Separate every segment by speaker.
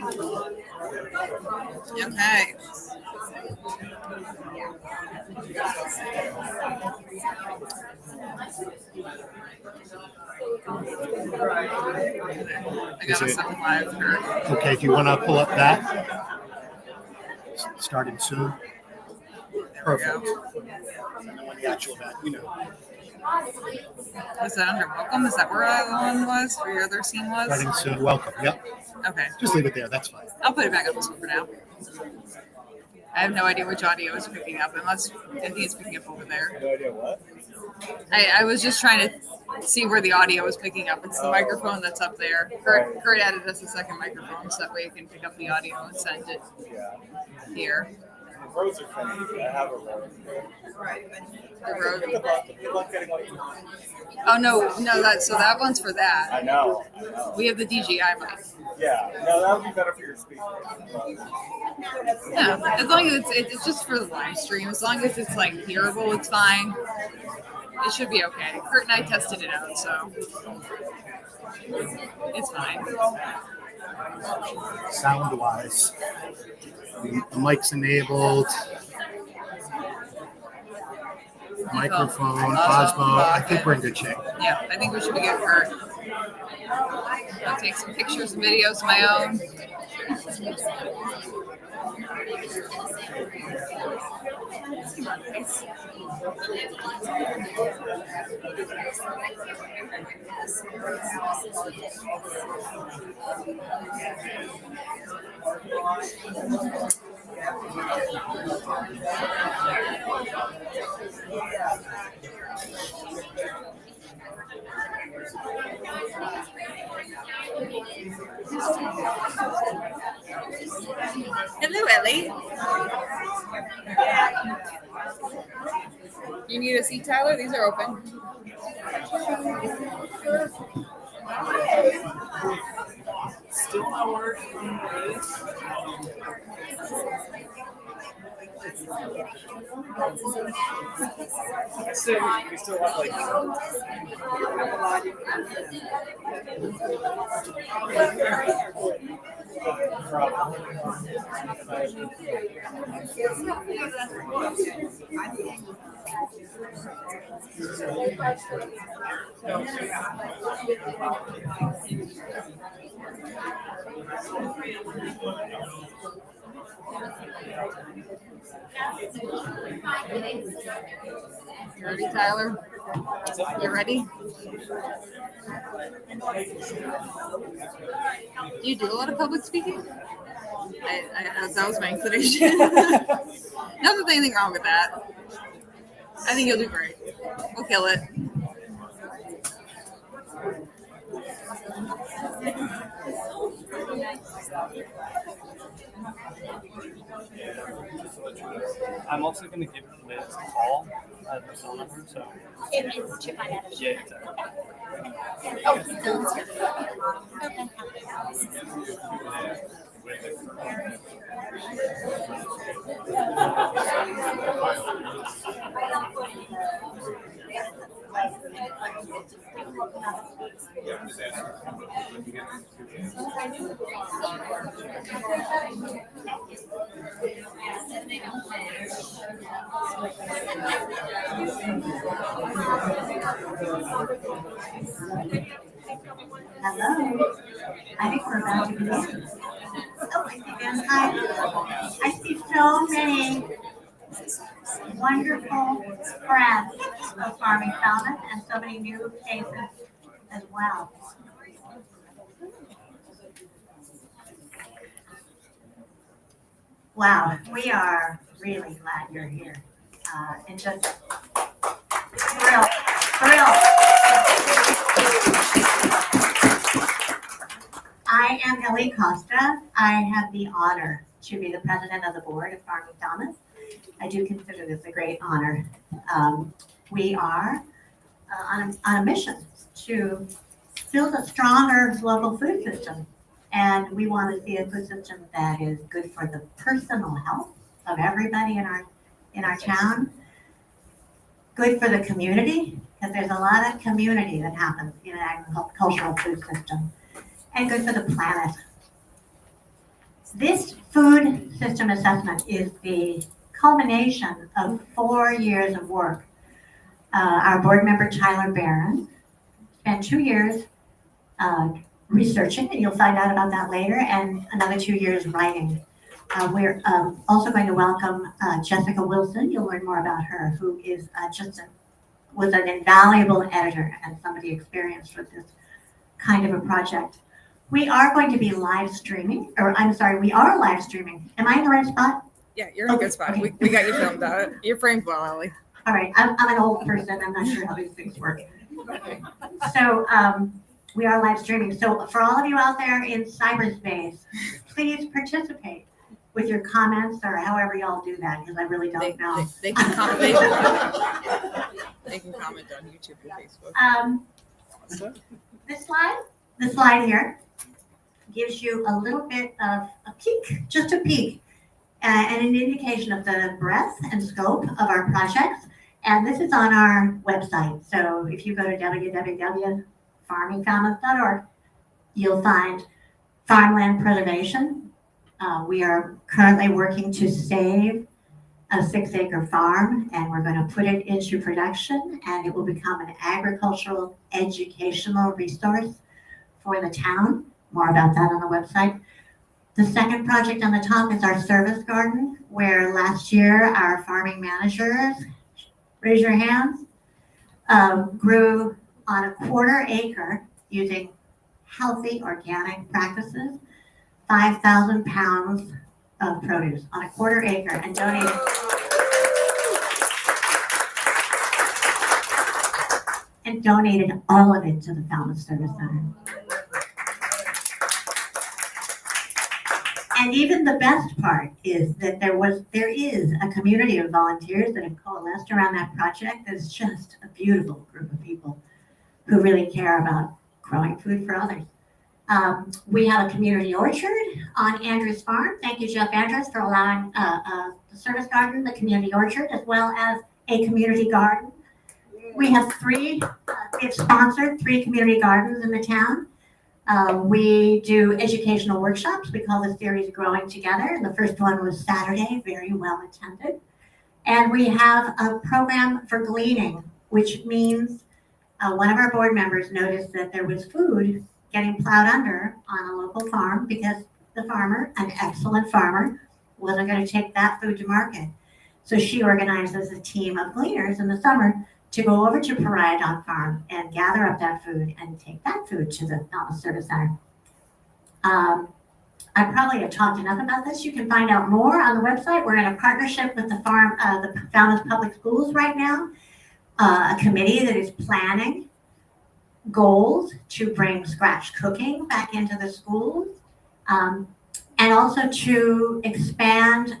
Speaker 1: Okay. I got us up live.
Speaker 2: Okay, if you want to pull up that, starting soon. Perfect. And then when the actual event,
Speaker 1: Was that under welcome? Is that where that one was? Where your other scene was?
Speaker 2: Starting soon, welcome. Yep.
Speaker 1: Okay.
Speaker 2: Just leave it there. That's fine.
Speaker 1: I'll put it back up for now. I have no idea which audio is picking up, unless I think it's picking up over there.
Speaker 3: No idea what?
Speaker 1: I was just trying to see where the audio was picking up. It's the microphone that's up there. Kurt added us a second microphone, so that way you can pick up the audio and send it here.
Speaker 3: The roads are funny. I have a road.
Speaker 1: The road.
Speaker 3: Good luck getting what you want.
Speaker 1: Oh no, that one's for that.
Speaker 3: I know.
Speaker 1: We have the DJI mic.
Speaker 3: Yeah, no, that would be better for your speaker.
Speaker 1: Yeah, as long as it's just for the live stream. As long as it's like hearable, it's fine. It should be okay. Kurt and I tested it out, so it's fine.
Speaker 2: Sound-wise, the mic's enabled. Microphone, Osmo. I think we're in good shape.
Speaker 1: Yeah, I think we should be good, Kurt. I'll take some pictures and videos of my own. Hello, Ellie. You need a seat, Tyler? These are open.
Speaker 4: Still not working.
Speaker 3: We still have like
Speaker 1: You ready, Tyler? You ready? Do you do a lot of public speaking? That was my inclination. Not that there's anything wrong with that. I think you'll do great. We'll kill it.
Speaker 4: I'm also going to give Liz a call at her cell number, so.
Speaker 5: To find out if she.
Speaker 4: Yeah, exactly.
Speaker 5: Oh, sounds good. Okay.
Speaker 6: Hello. I think we're about to begin. Oh, and I see so many wonderful friends of Farming Falmouth and so many new faces as well. Wow, we are really glad you're here. And just thrilled. I am Ellie Costa. I have the honor to be the president of the board of Farming Falmouth. I do consider this a great honor. We are on a mission to build a stronger local food system. And we want to see a food system that is good for the personal health of everybody in our town, good for the community, because there's a lot of community that happens in an agricultural food system, and good for the planet. food system assessment is the culmination of 4 years of work. Our board member, Tyler Barron, spent 2 years researching, and you'll find out about that later, and another 2 years writing. We're also going to welcome Jessica Wilson. You'll learn more about her, who is was an invaluable editor and somebody experienced with this kind of a project. We are going to be live streaming, we are live streaming. Am I in the right spot?
Speaker 1: Yeah, you're in a
Speaker 6: Okay,
Speaker 1: good spot.
Speaker 6: okay.
Speaker 1: We got you filmed out. You're framed well, Ellie.
Speaker 6: All right, I'm an old person. I'm not sure how these things work. So we are live streaming. So for all of you out there in cyberspace, please participate with your comments or however y'all do that, because I really don't know.
Speaker 1: They can comment. They can comment on YouTube and Facebook.
Speaker 6: This slide here gives you a little bit of a peek, just a peek, and an indication of the breadth and scope of our projects. And this is on our website. So if you go to www.farmingfalmouth.org, you'll find farmland preservation. We are currently working to save a 6-acre farm, and we're going to put it into production, and it will become an agricultural educational resource for the town. More about that on the website. The second project on the top is our service garden, where last year our farming managers, raise your hands, grew on a 1/4 acre using healthy organic practices, 5,000 pounds of produce on a 1/4 acre and donated all of it to the Falmouth Service Center. And even the best part is that there is a community of volunteers that have coalesced around that project. It's just a beautiful group of people who really care about growing food for others. We have a community orchard on Andrews Farm. Thank you, Jeff Andrews, for allowing the service garden, the community orchard, as well as a community garden. We have we've sponsored 3 community gardens in the town. We do educational workshops. We call the series Growing Together. And the first one was Saturday, very well attended. And we have a program for gleaning, which means one of our board members noticed that there was food getting plowed under on a local farm because the farmer, an excellent farmer, wasn't going to take that food to market. So she organizes a team of gleaners in the summer to go over to Pariah Dog Farm and gather up that food and take that food to the Falmouth Service Center. I probably have talked enough about this. You can find out more on the website. We're in a partnership with the Falmouth Public Schools right now, a committee that is planning goals to bring scratch cooking back into the schools, and also to expand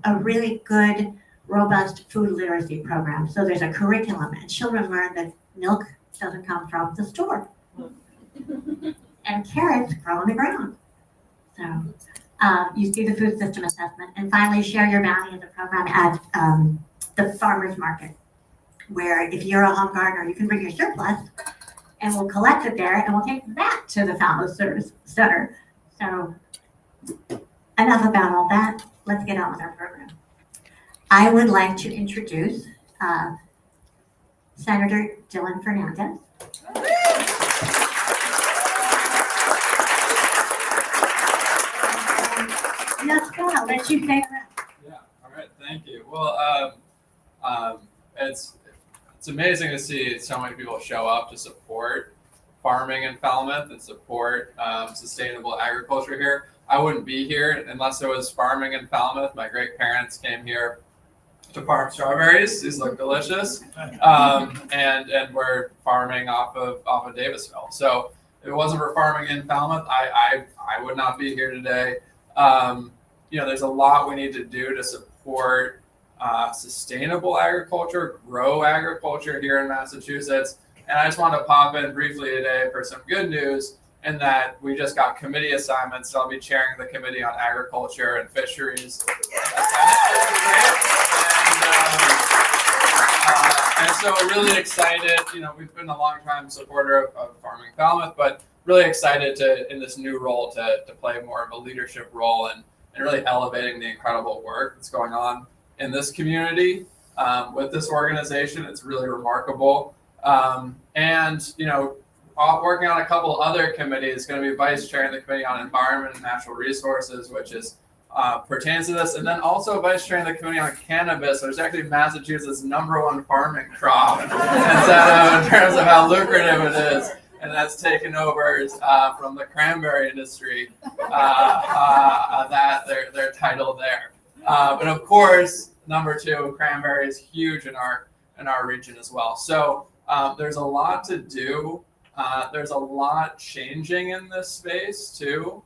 Speaker 6: a really good, robust food literacy program. So there's a curriculum, and children learn that milk doesn't come from the store, and carrots grow in the ground. So you see the food system assessment. And finally, Share Your Bounty is a program at the farmers market, where if you're a home gardener, you can bring your surplus and we'll collect it there and we'll take that to the Falmouth Service Center. So enough about all that. Let's get on with our program. I would like to introduce Senator Dylan Fernandez. Let's go. I'll let you say that.
Speaker 7: Yeah. All right. Thank you. Well, it's amazing to see so many people show up to support farming in Falmouth and support sustainable agriculture here. I wouldn't be here unless there was farming in Falmouth. My great parents came here to farm strawberries. These look delicious, and we're farming off of Davisville. So if it wasn't for farming in Falmouth, I would not be here today. There's a lot we need to do to support sustainable agriculture, grow agriculture here in Massachusetts. And I just want to pop in briefly today for some good news in that we just got committee assignments. So I'll be chairing the Committee on Agriculture and Fisheries. And so really excited, we've been a long time supporter of Farming Falmouth, but really excited in this new role to play more of a leadership role and really elevating the incredible work that's going on in this community with this organization. It's really remarkable. And, you know, working on a couple other committees, going to be vice chairing the Committee on Environment and Natural Resources, which is pertains to this, and then also vice chairing the Committee on Cannabis. There's actually Massachusetts' #1 farming crop, and so in terms of how lucrative it is, and that's taken over from the cranberry industry. That their title there, but of course, #2, cranberry is huge in our region as well. So there's a lot to do. There's a lot changing in this space too.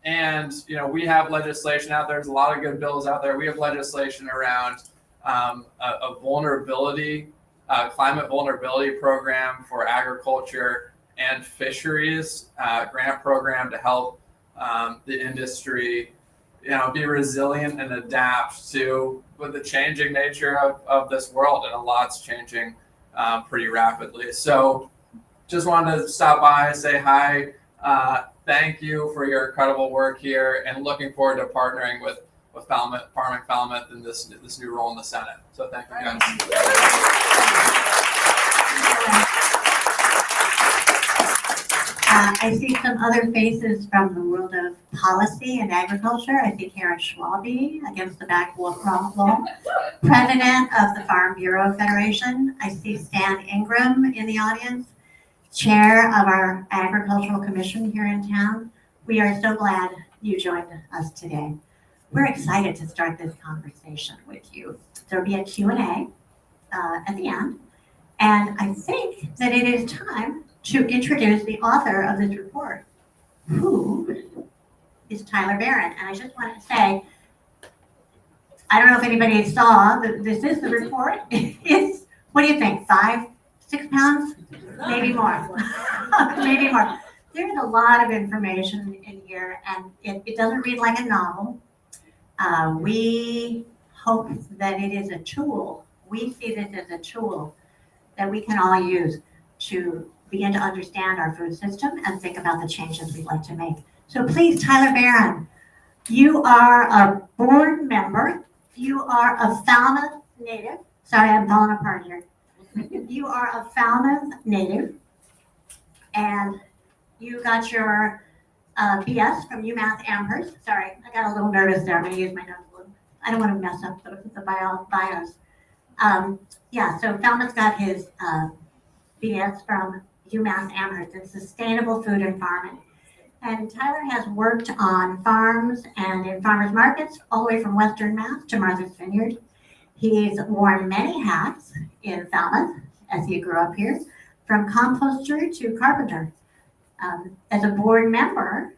Speaker 7: And, you know, we have legislation out there. There's a lot of good bills out there. We have legislation around a vulnerability, climate vulnerability program for agriculture and fisheries, grant program to help the industry, you know, be resilient and adapt to with the changing nature of this world. And a lot's changing pretty rapidly. So just wanted to stop by, say hi. Thank you for your incredible work here, and looking forward to partnering with Falmouth, Farming Falmouth in this new role in the Senate. So thank you guys.
Speaker 6: I see some other faces from the world of policy and agriculture. I see Karen Schwabe against the back wall, president of the Farm Bureau Federation. I see Stan Ingram in the audience, chair of our Agricultural Commission here in town. We are so glad you joined us today. We're excited to start this conversation with you. There'll be a Q&A at the end. And I think that it is time to introduce the author of this report, who is Tyler Barron. And I just want to say, I don't know if anybody saw, this is the report. It's, what do you think, 5, 6 pounds? Maybe more. Maybe more. There's a lot of information in here, and it doesn't read like a novel. We hope that it is a tool. We see this as a tool that we can all use to begin to understand our food system and think about the changes we'd like to make. So please, Tyler Barron, you are a board member. You are a Falmouth native. Sorry, I'm falling apart here. You are a Falmouth native, and you got your BS from UMass Amherst. Sorry, I got a little nervous there. I'm going to use my notes a little. I don't want to mess up the bios. Yeah, so Falmouth got his BS from UMass Amherst in sustainable food and farming. And Tyler has worked on farms and in farmers markets all the way from Western Mass to Martha's Vineyard. He's worn many hats in Falmouth as he grew up here, from composter to carpenter. As a board member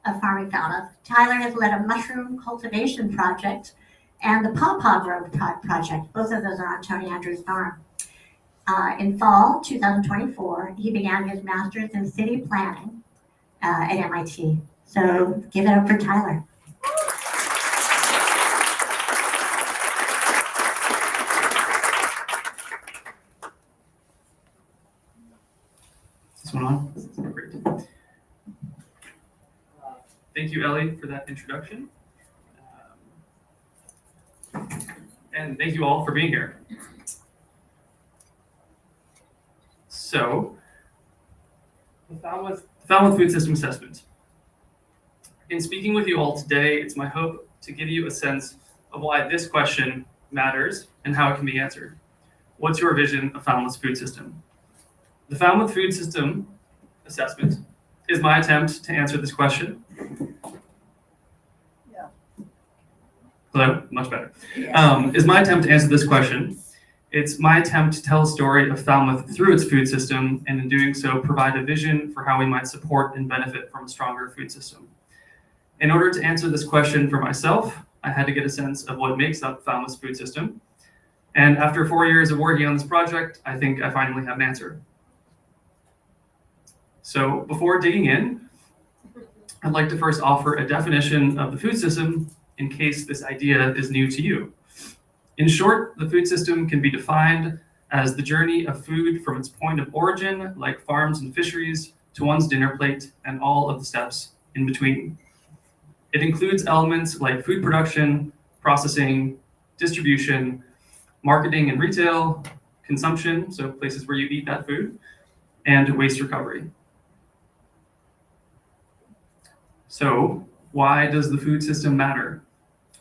Speaker 6: of Farming Falmouth, Tyler has led a mushroom cultivation project and the pawpaw growth project. Both of those are on Tony Andrews' farm. In fall 2024, he began his master's in city planning at MIT. So give it up for Tyler.
Speaker 4: Is this one on? Great. Thank you, Ellie, for that introduction. And thank you all for being here. So, the Falmouth Food System Assessment. In speaking with you all today, it's my hope to give you a sense of why this question matters and how it can be answered. What's your vision of Falmouth's food system? The Falmouth Food System Assessment is my attempt to answer this question. Hello, much better. Is my attempt to answer this question. It's my attempt to tell a story of Falmouth through its food system, and in doing so, provide a vision for how we might support and benefit from a stronger food system. In order to answer this question for myself, I had to get a sense of what makes up Falmouth's food system. And after 4 years of working on this project, I think I finally have an answer. So before digging in, I'd like to first offer a definition of the food system in case this idea is new to you. In short, the food system can be defined as the journey of food from its point of origin, like farms and fisheries, to one's dinner plate and all of the steps in between. It includes elements like food production, processing, distribution, marketing and retail, consumption, so places where you eat that food, and waste recovery. So why does the food system matter?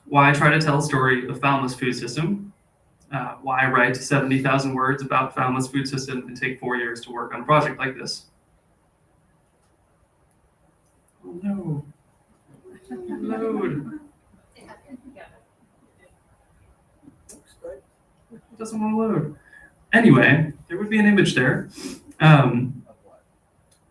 Speaker 4: Why try to tell a story of Falmouth's food system? Why write 70,000 words about Falmouth's food system and take 4 years to work on a project like this? Oh no. Load. It doesn't want to load. Anyway, there would be an image there.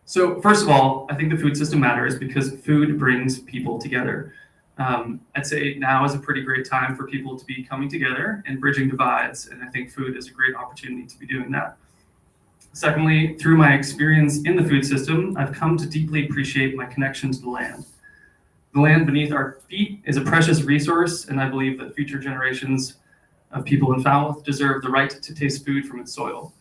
Speaker 4: So first of all, I think the food system matters because food brings people together. I'd say now is a pretty great time for people to be coming together and bridging divides, and I think food is a great opportunity to be doing that. Secondly, through my experience in the food system, I've come to deeply appreciate my connection to the land. The land beneath our feet is a precious resource, and I believe that future generations of people in Falmouth deserve the right to taste food from its soil.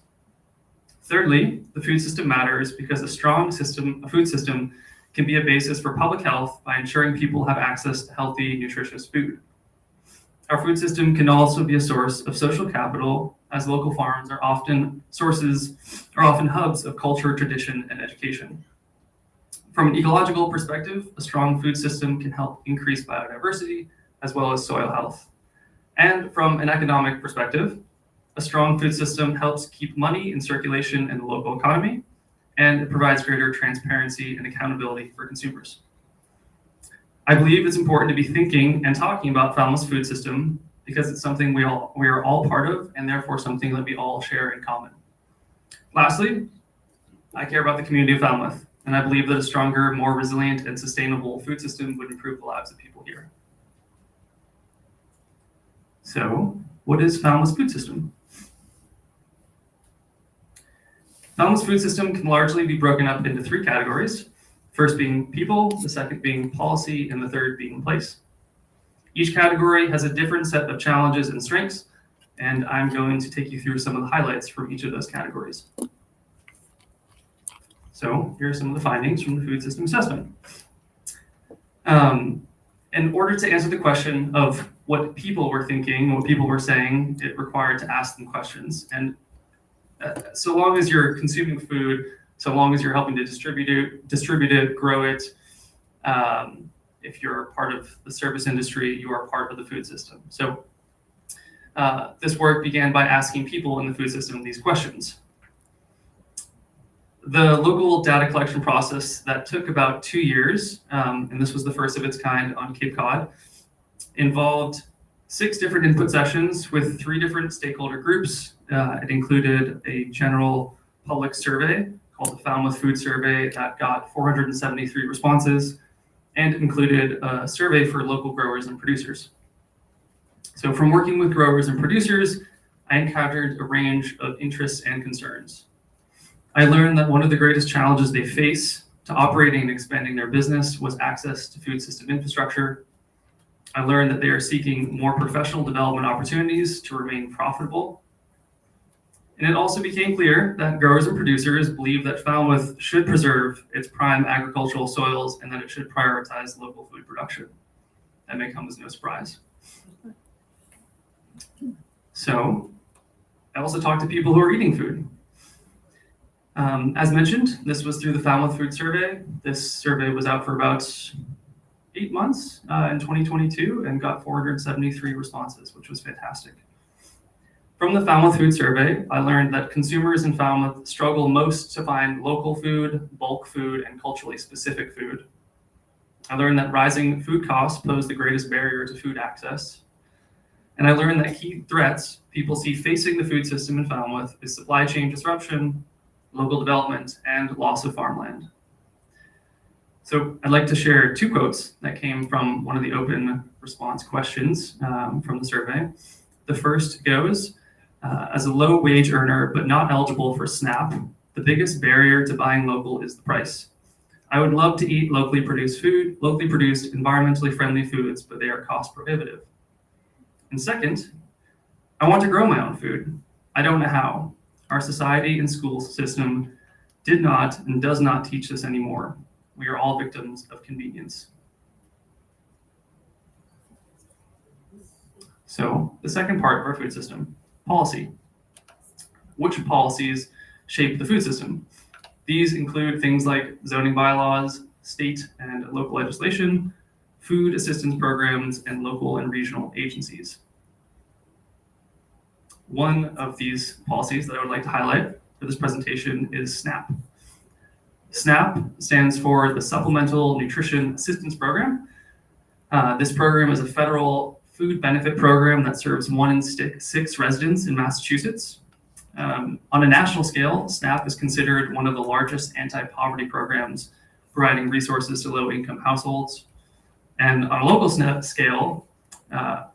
Speaker 4: Thirdly, the food system matters because a strong food system can be a basis for public health by ensuring people have access to healthy, nutritious food. Our food system can also be a source of social capital, as local farms are often hubs of culture, tradition, and education. From an ecological perspective, a strong food system can help increase biodiversity as well as soil health. And from an economic perspective, a strong food system helps keep money in circulation in the local economy, and it provides greater transparency and accountability for consumers. I believe it's important to be thinking and talking about Falmouth's food system because it's something we are all part of, and therefore something that we all share in common. Lastly, I care about the community of Falmouth, and I believe that a stronger, more resilient, and sustainable food system would improve the lives of people here. So, what is Falmouth's food system? Falmouth's food system can largely be broken up into 3 categories. First being people, the second being policy, and the third being place. Each category has a different set of challenges and strengths, and I'm going to take you through some of the highlights from each of those categories. So here are some of the findings from the food system assessment. In order to answer the question of what people were thinking, what people were saying, it required to ask them questions. And so long as you're consuming food, so long as you're helping to distribute it, grow it, if you're part of the service industry, you are part of the food system. So this work began by asking people in the food system these questions. The local data collection process that took about 2 years, and this was the first of its kind on Cape Cod, involved 6 different input sessions with 3 different stakeholder groups. It included a general public survey called the Falmouth Food Survey that got 473 responses, and included a survey for local growers and producers. So from working with growers and producers, I encountered a range of interests and concerns. I learned that one of the greatest challenges they face to operating and expanding their business was access to food system infrastructure. I learned that they are seeking more professional development opportunities to remain profitable. And it also became clear that growers and producers believe that Falmouth should preserve its prime agricultural soils and that it should prioritize local food production. That may come as no surprise. So I also talked to people who are eating food. As mentioned, this was through the Falmouth Food Survey. This survey was out for about 8 months in 2022 and got 473 responses, which was fantastic. From the Falmouth Food Survey, I learned that consumers in Falmouth struggle most to find local food, bulk food, and culturally specific food. I learned that rising food costs pose the greatest barrier to food access. And I learned that key threats people see facing the food system in Falmouth is supply chain disruption, local development, and loss of farmland. So I'd like to share 2 quotes that came from one of the open response questions from the survey. The first goes, as a low wage earner but not eligible for SNAP, the biggest barrier to buying local is the price. I would love to eat locally produced food, locally produced, environmentally friendly foods, but they are cost prohibitive. And second, I want to grow my own food. I don't know how. Our society and school system did not and does not teach this anymore. We are all victims of convenience. So the second part of our food system, policy. Which policies shape the food system? These include things like zoning bylaws, state and local legislation, food assistance programs, and local and regional agencies. One of these policies that I would like to highlight for this presentation is SNAP. SNAP stands for the Supplemental Nutrition Assistance Program. This program is a federal food benefit program that serves 1 in 6 residents in Massachusetts. On a national scale, SNAP is considered one of the largest anti-poverty programs, providing resources to low-income households. And on a local scale,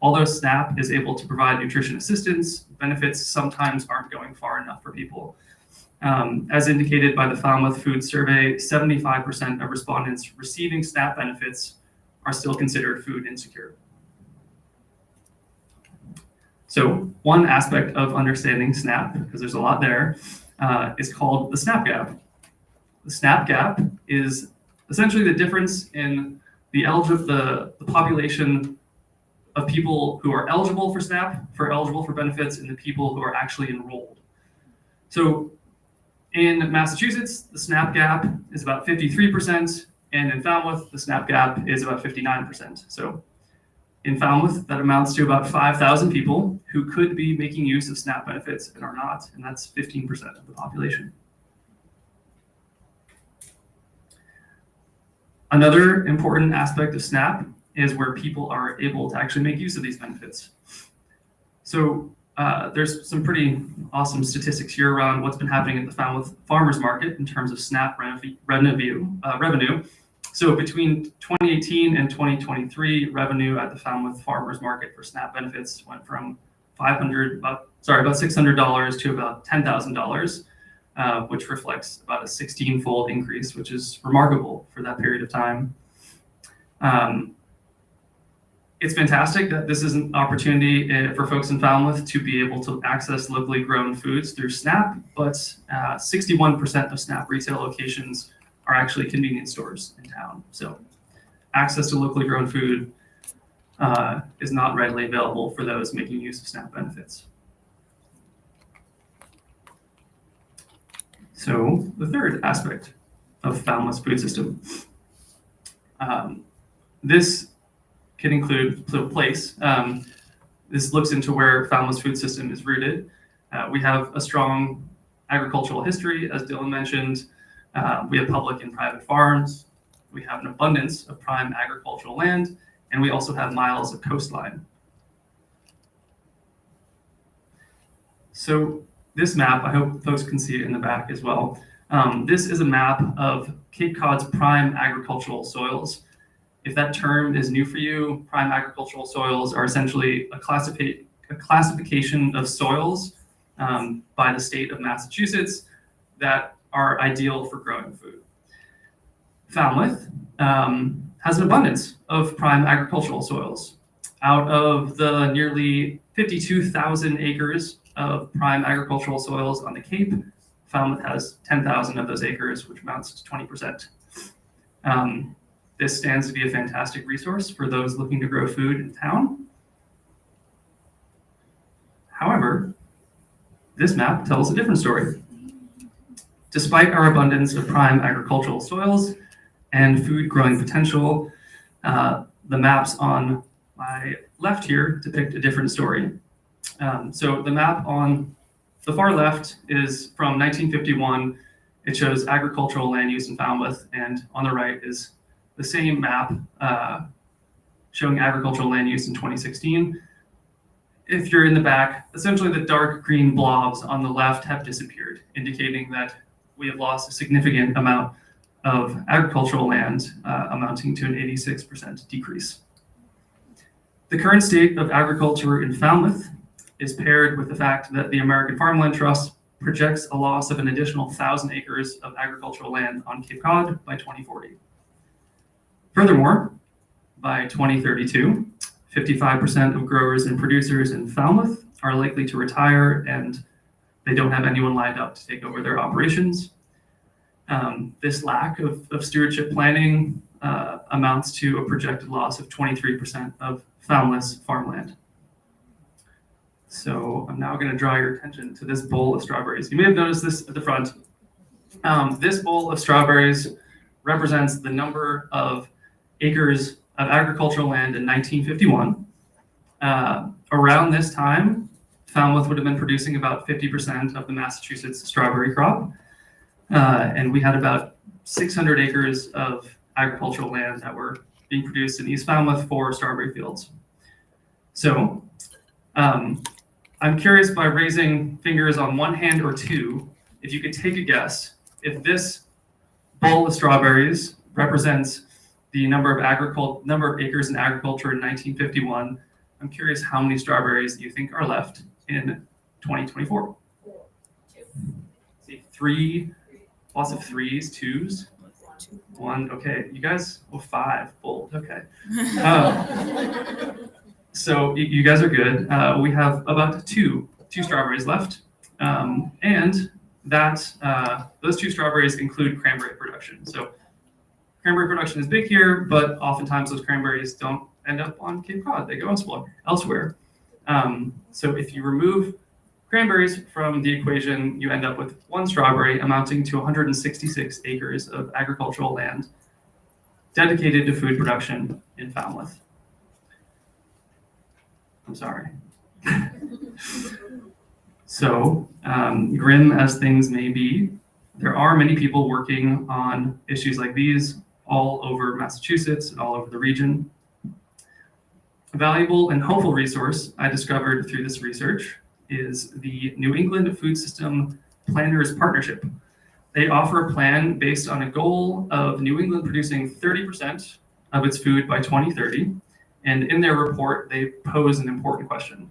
Speaker 4: although SNAP is able to provide nutrition assistance, benefits sometimes aren't going far enough for people. As indicated by the Falmouth Food Survey, 75% of respondents receiving SNAP benefits are still considered food insecure. So one aspect of understanding SNAP, because there's a lot there, is called the SNAP gap. The SNAP gap is essentially the difference in the population of people who are eligible for SNAP, eligible for benefits, and the people who are actually enrolled. So in Massachusetts, the SNAP gap is about 53%, and in Falmouth, the SNAP gap is about 59%. So in Falmouth, that amounts to about 5,000 people who could be making use of SNAP benefits and are not, and that's 15% of the population. Another important aspect of SNAP is where people are able to actually make use of these benefits. So there's some pretty awesome statistics here around what's been happening at the Falmouth Farmers Market in terms of SNAP revenue. So between 2018 and 2023, revenue at the Falmouth Farmers Market for SNAP benefits went from about $600 to about $10,000, which reflects about a 16-fold increase, which is remarkable for that period of time. It's fantastic that this is an opportunity for folks in Falmouth to be able to access locally grown foods through SNAP, but 61% of SNAP retail locations are actually convenience stores in town. So access to locally grown food is not readily available for those making use of SNAP benefits. So the third aspect of Falmouth's food system. This can include place. This looks into where Falmouth's food system is rooted. We have a strong agricultural history, as Dylan mentioned. We have public and private farms. We have an abundance of prime agricultural land, and we also have miles of coastline. So this map, I hope folks can see it in the back as well. This is a map of Cape Cod's prime agricultural soils. If that term is new for you, prime agricultural soils are essentially a classification of soils by the state of Massachusetts that are ideal for growing food. Falmouth has an abundance of prime agricultural soils. Out of the nearly 52,000 acres of prime agricultural soils on the Cape, Falmouth has 10,000 of those acres, which amounts to 20%. This stands to be a fantastic resource for those looking to grow food in town. However, this map tells a different story. Despite our abundance of prime agricultural soils and food growing potential, the maps on my left here depict a different story. So the map on the far left is from 1951. It shows agricultural land use in Falmouth, and on the right is the same map showing agricultural land use in 2016. If you're in the back, essentially the dark green blobs on the left have disappeared, indicating that we have lost a significant amount of agricultural land, amounting to an 86% decrease. The current state of agriculture in Falmouth is paired with the fact that the American Farmland Trust projects a loss of an additional 1,000 acres of agricultural land on Cape Cod by 2040. Furthermore, by 2032, 55% of growers and producers in Falmouth are likely to retire, and they don't have anyone lined up to take over their operations. This lack of stewardship planning amounts to a projected loss of 23% of Falmouth's farmland. So I'm now going to draw your attention to this bowl of strawberries. You may have noticed this at the front. This bowl of strawberries represents the number of acres of agricultural land in 1951. Around this time, Falmouth would have been producing about 50% of the Massachusetts strawberry crop. And we had about 600 acres of agricultural land that were being produced in East Falmouth for strawberry fields. So I'm curious, by raising fingers on one hand or two, if you could take a guess if this bowl of strawberries represents the number of acres in agriculture in 1951. I'm curious how many strawberries you think are left in 2024. See, 3, lots of 3s, 2s, 1. Okay, you guys, 5, bold. Okay. So you guys are good. We have about two strawberries left, and that those 2 strawberries include cranberry production. So cranberry production is big here, but oftentimes those cranberries don't end up on Cape Cod. They go elsewhere. So if you remove cranberries from the equation, you end up with 1 strawberry amounting to 166 acres of agricultural land dedicated to food production in Falmouth. I'm sorry. So, grim as things may be, there are many people working on issues like these all over Massachusetts and all over the region. A valuable and hopeful resource I discovered through this research is the New England Food System Planners Partnership. They offer a plan based on a goal of New England producing 30% of its food by 2030. And in their report, they pose an important question.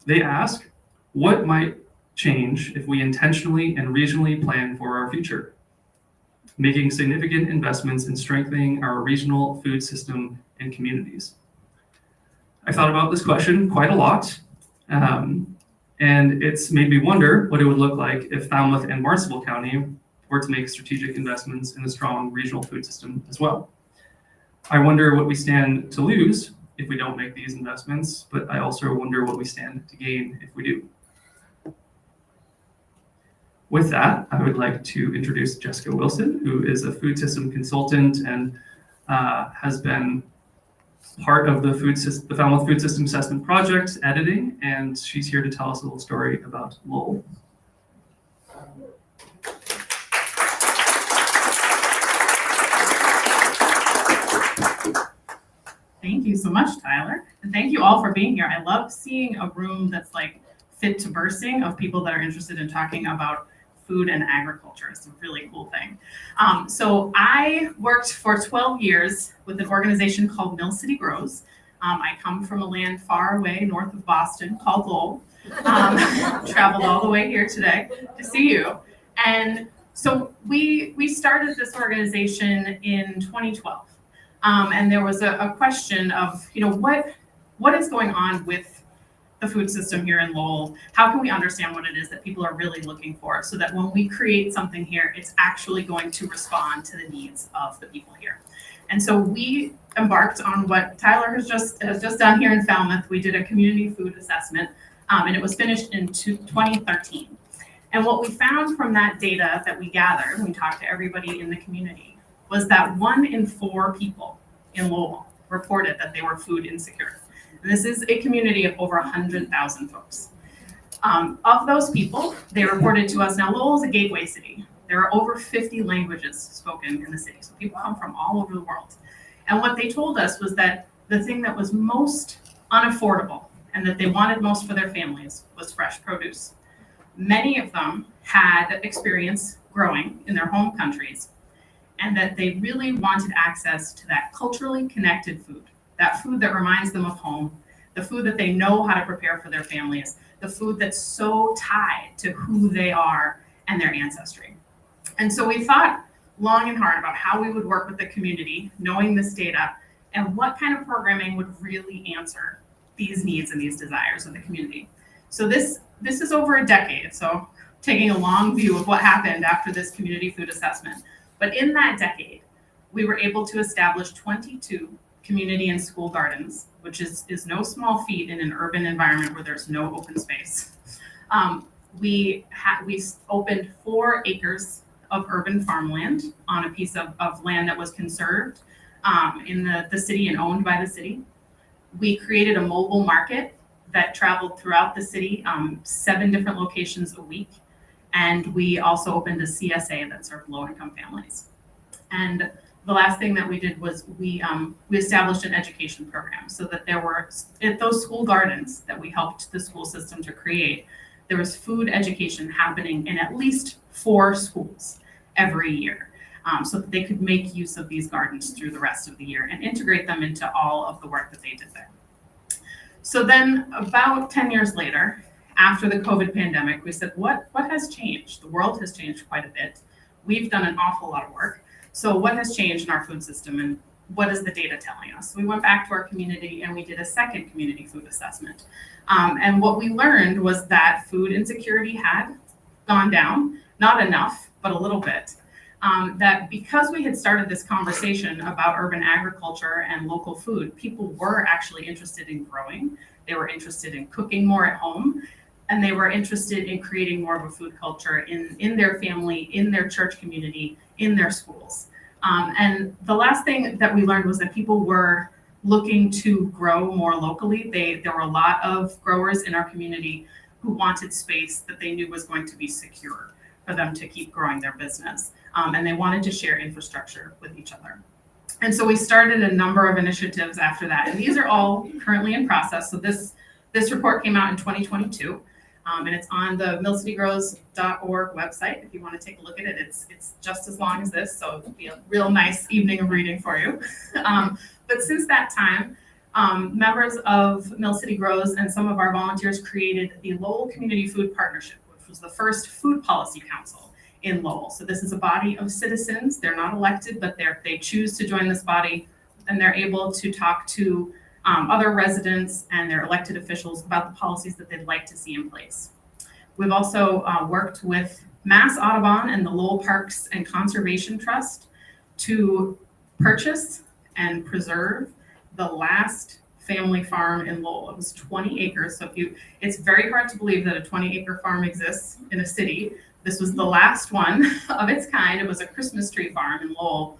Speaker 4: They ask, what might change if we intentionally and regionally plan for our future, making significant investments in strengthening our regional food system and communities? I thought about this question quite a lot, and it's made me wonder what it would look like if Falmouth and Barnstable County were to make strategic investments in a strong regional food system as well. I wonder what we stand to lose if we don't make these investments, but I also wonder what we stand to gain if we do. With that, I would like to introduce Jessica Wilson, who is a food system consultant and has been part of the Falmouth Food System Assessment Project editing, and she's here to tell us a little story about Lowell.
Speaker 8: Thank you so much, Tyler. And thank you all for being here. I love seeing a room that's like fit to bursting of people that are interested in talking about food and agriculture. It's a really cool thing. So I worked for 12 years with an organization called Mill City Grows. I come from a land far away north of Boston called Lowell. Traveled all the way here today to see you. And so we started this organization in 2012. And there was a question of, what is going on with the food system here in Lowell? How can we understand what it is that people are really looking for so that when we create something here, it's actually going to respond to the needs of the people here? And so we embarked on what Tyler has just done here in Falmouth. We did a community food assessment, and it was finished in 2013. And what we found from that data that we gathered, and we talked to everybody in the community, was that 1 in 4 people in Lowell reported that they were food insecure. And this is a community of over 100,000 folks. Of those people, they reported to us, now Lowell is a gateway city. There are over 50 languages spoken in the city, so people come from all over the world. And what they told us was that the thing that was most unaffordable and that they wanted most for their families was fresh produce. Many of them had experience growing in their home countries, and that they really wanted access to that culturally connected food, that food that reminds them of home, the food that they know how to prepare for their families, the food that's so tied to who they are and their ancestry. And so we thought long and hard about how we would work with the community, knowing this data, and what kind of programming would really answer these needs and these desires of the community. So this is over a decade, so taking a long view of what happened after this community food assessment. But in that decade, we were able to establish 22 community and school gardens, which is no small feat in an urban environment where there's no open space. We opened 4 acres of urban farmland on a piece of land that was conserved in the city and owned by the city. We created a mobile market that traveled throughout the city, 7 different locations a week. And we also opened a CSA that served low-income families. And the last thing that we did was we established an education program so that there were, at those school gardens that we helped the school system to create, there was food education happening in at least 4 schools every year, so that they could make use of these gardens through the rest of the year and integrate them into all of the work that they did there. So then about 10 years later, after the COVID pandemic, we said, what has changed? The world has changed quite a bit. We've done an awful lot of work. So what has changed in our food system and what is the data telling us? We went back to our community and we did a second community food assessment. And what we learned was that food insecurity had gone down, not enough, but a little bit. That because we had started this conversation about urban agriculture and local food, people were actually interested in growing. They were interested in cooking more at home, and they were interested in creating more of a food culture in their family, in their church community, in their schools. And the last thing that we learned was that people were looking to grow more locally. There were a lot of growers in our community who wanted space that they knew was going to be secure for them to keep growing their business. And they wanted to share infrastructure with each other. And so we started a number of initiatives after that. And these are all currently in process. So this report came out in 2022. And it's on the millcitygrows.org website if you want to take a look at it. It's just as long as this, so it'll be a real nice evening of reading for you. But since that time, members of Mill City Grows and some of our volunteers created the Lowell Community Food Partnership, which was the first food policy council in Lowell. So this is a body of citizens. They're not elected, but they choose to join this body, and they're able to talk to other residents and their elected officials about the policies that they'd like to see in place. We've also worked with Mass Audubon and the Lowell Parks and Conservation Trust to purchase and preserve the last family farm in Lowell. It was 20 acres. So it's very hard to believe that a 20-acre farm exists in a city. This was the last one of its kind. It was a Christmas tree farm in Lowell.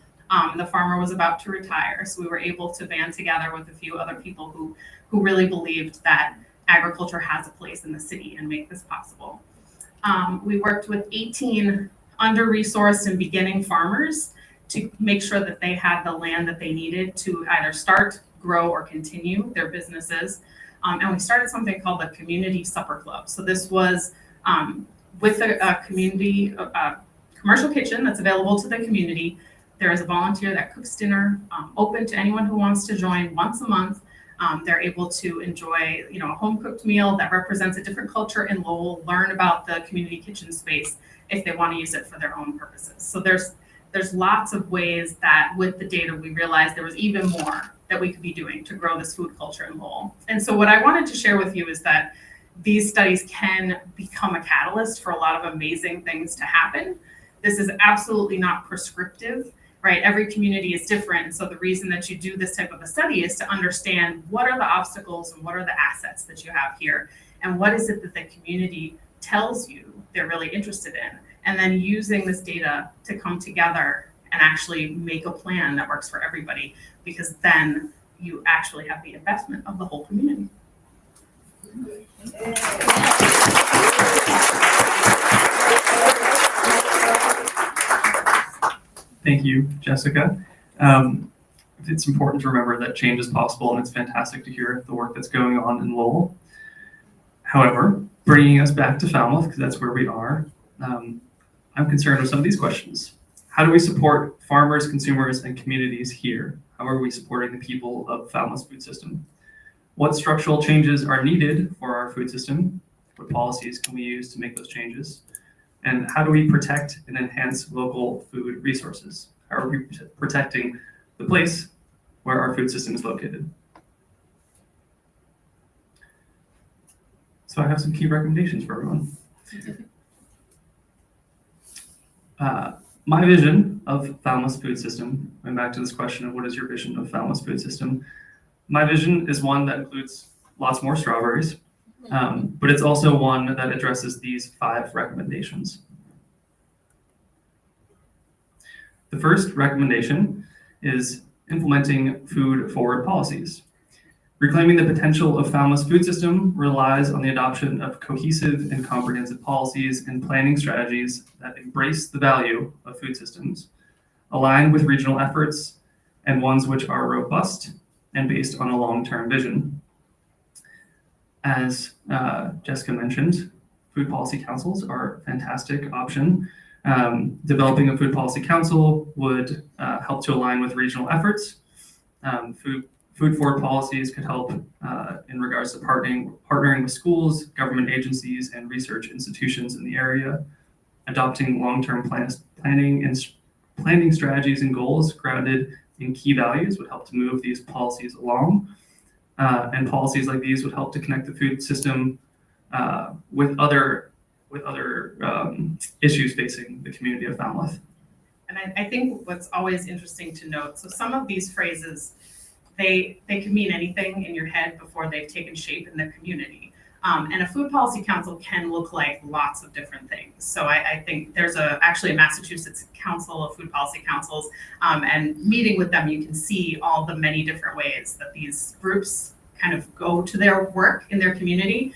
Speaker 8: The farmer was about to retire, so we were able to band together with a few other people who really believed that agriculture has a place in the city and make this possible. We worked with 18 under-resourced and beginning farmers to make sure that they had the land that they needed to either start, grow, or continue their businesses. And we started something called the Community Supper Club. So this was with a community commercial kitchen that's available to the community. There is a volunteer that cooks dinner, open to anyone who wants to join once a month. They're able to enjoy, a home-cooked meal that represents a different culture in Lowell, learn about the community kitchen space if they want to use it for their own purposes. So there's lots of ways that with the data, we realized there was even more that we could be doing to grow this food culture in Lowell. And so what I wanted to share with you is that these studies can become a catalyst for a lot of amazing things to happen. This is absolutely not prescriptive. Right, every community is different. And so the reason that you do this type of a study is to understand what are the obstacles and what are the assets that you have here, and what is it that the community tells you they're really interested in, and then using this data to come together and actually make a plan that works for everybody, because then you actually have the investment of the whole community.
Speaker 4: Thank you, Jessica. It's important to remember that change is possible, and it's fantastic to hear the work that's going on in Lowell. However, bringing us back to Falmouth, because that's where we are, I'm concerned with some of these questions. How do we support farmers, consumers, and communities here? How are we supporting the people of Falmouth's food system? What structural changes are needed for our food system? What policies can we use to make those changes? And how do we protect and enhance local food resources? How are we protecting the place where our food system is located? So I have some key recommendations for everyone. My vision of Falmouth's food system, going back to this question of what is your vision of Falmouth's food system, my vision is one that includes lots more strawberries, but it's also one that addresses these 5 recommendations. The first recommendation is implementing food-forward policies. Reclaiming the potential of Falmouth's food system relies on the adoption of cohesive and comprehensive policies and planning strategies that embrace the value of food systems, align with regional efforts, and ones which are robust and based on a long-term vision. As Jessica mentioned, food policy councils are a fantastic option. Developing a food policy council would help to align with regional efforts. Food forward policies could help in regards to partnering with schools, government agencies, and research institutions in the area. Adopting long-term planning strategies and goals grounded in key values would help to move these policies along. And policies like these would help to connect the food system with other issues facing the community of Falmouth.
Speaker 8: And I think what's always interesting to note, so some of these phrases, they can mean anything in your head before they've taken shape in the community. And a food policy council can look like lots of different things. So I think there's actually a Massachusetts Council of Food Policy Councils, and meeting with them, you can see all the many different ways that these groups kind of go to their work in their community.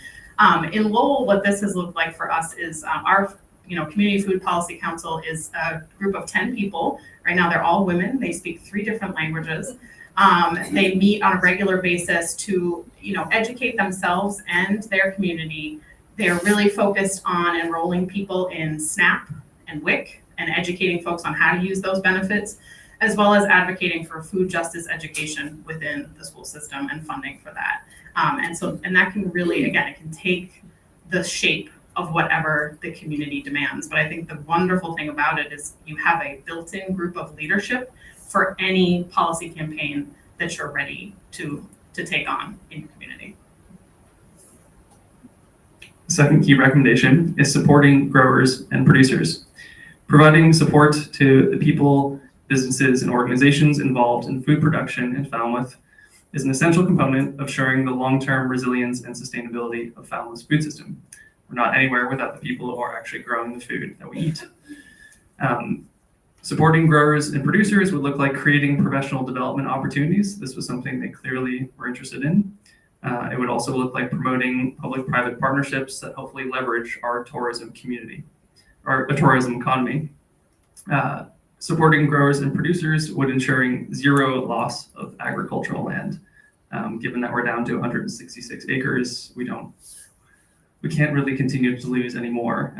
Speaker 8: In Lowell, what this has looked like for us is our Community Food Policy Council is a group of 10 people. Right now, they're all women. They speak 3 different languages. They meet on a regular basis to, educate themselves and their community. They're really focused on enrolling people in SNAP and WIC and educating folks on how to use those benefits, as well as advocating for food justice education within the school system and funding for that. And that can really, again, it can take the shape of whatever the community demands. But I think the wonderful thing about it is you have a built-in group of leadership for any policy campaign that you're ready to take on in your community.
Speaker 4: The second key recommendation is supporting growers and producers. Providing support to the people, businesses, and organizations involved in food production in Falmouth is an essential component of ensuring the long-term resilience and sustainability of Falmouth's food system. We're not anywhere without the people who are actually growing the food that we eat. Supporting growers and producers would look like creating professional development opportunities. This was something they clearly were interested in. It would also look like promoting public-private partnerships that hopefully leverage our tourism community, or a tourism economy. Supporting growers and producers would ensuring zero loss of agricultural land. Given that we're down to 166 acres, we can't really continue to lose anymore.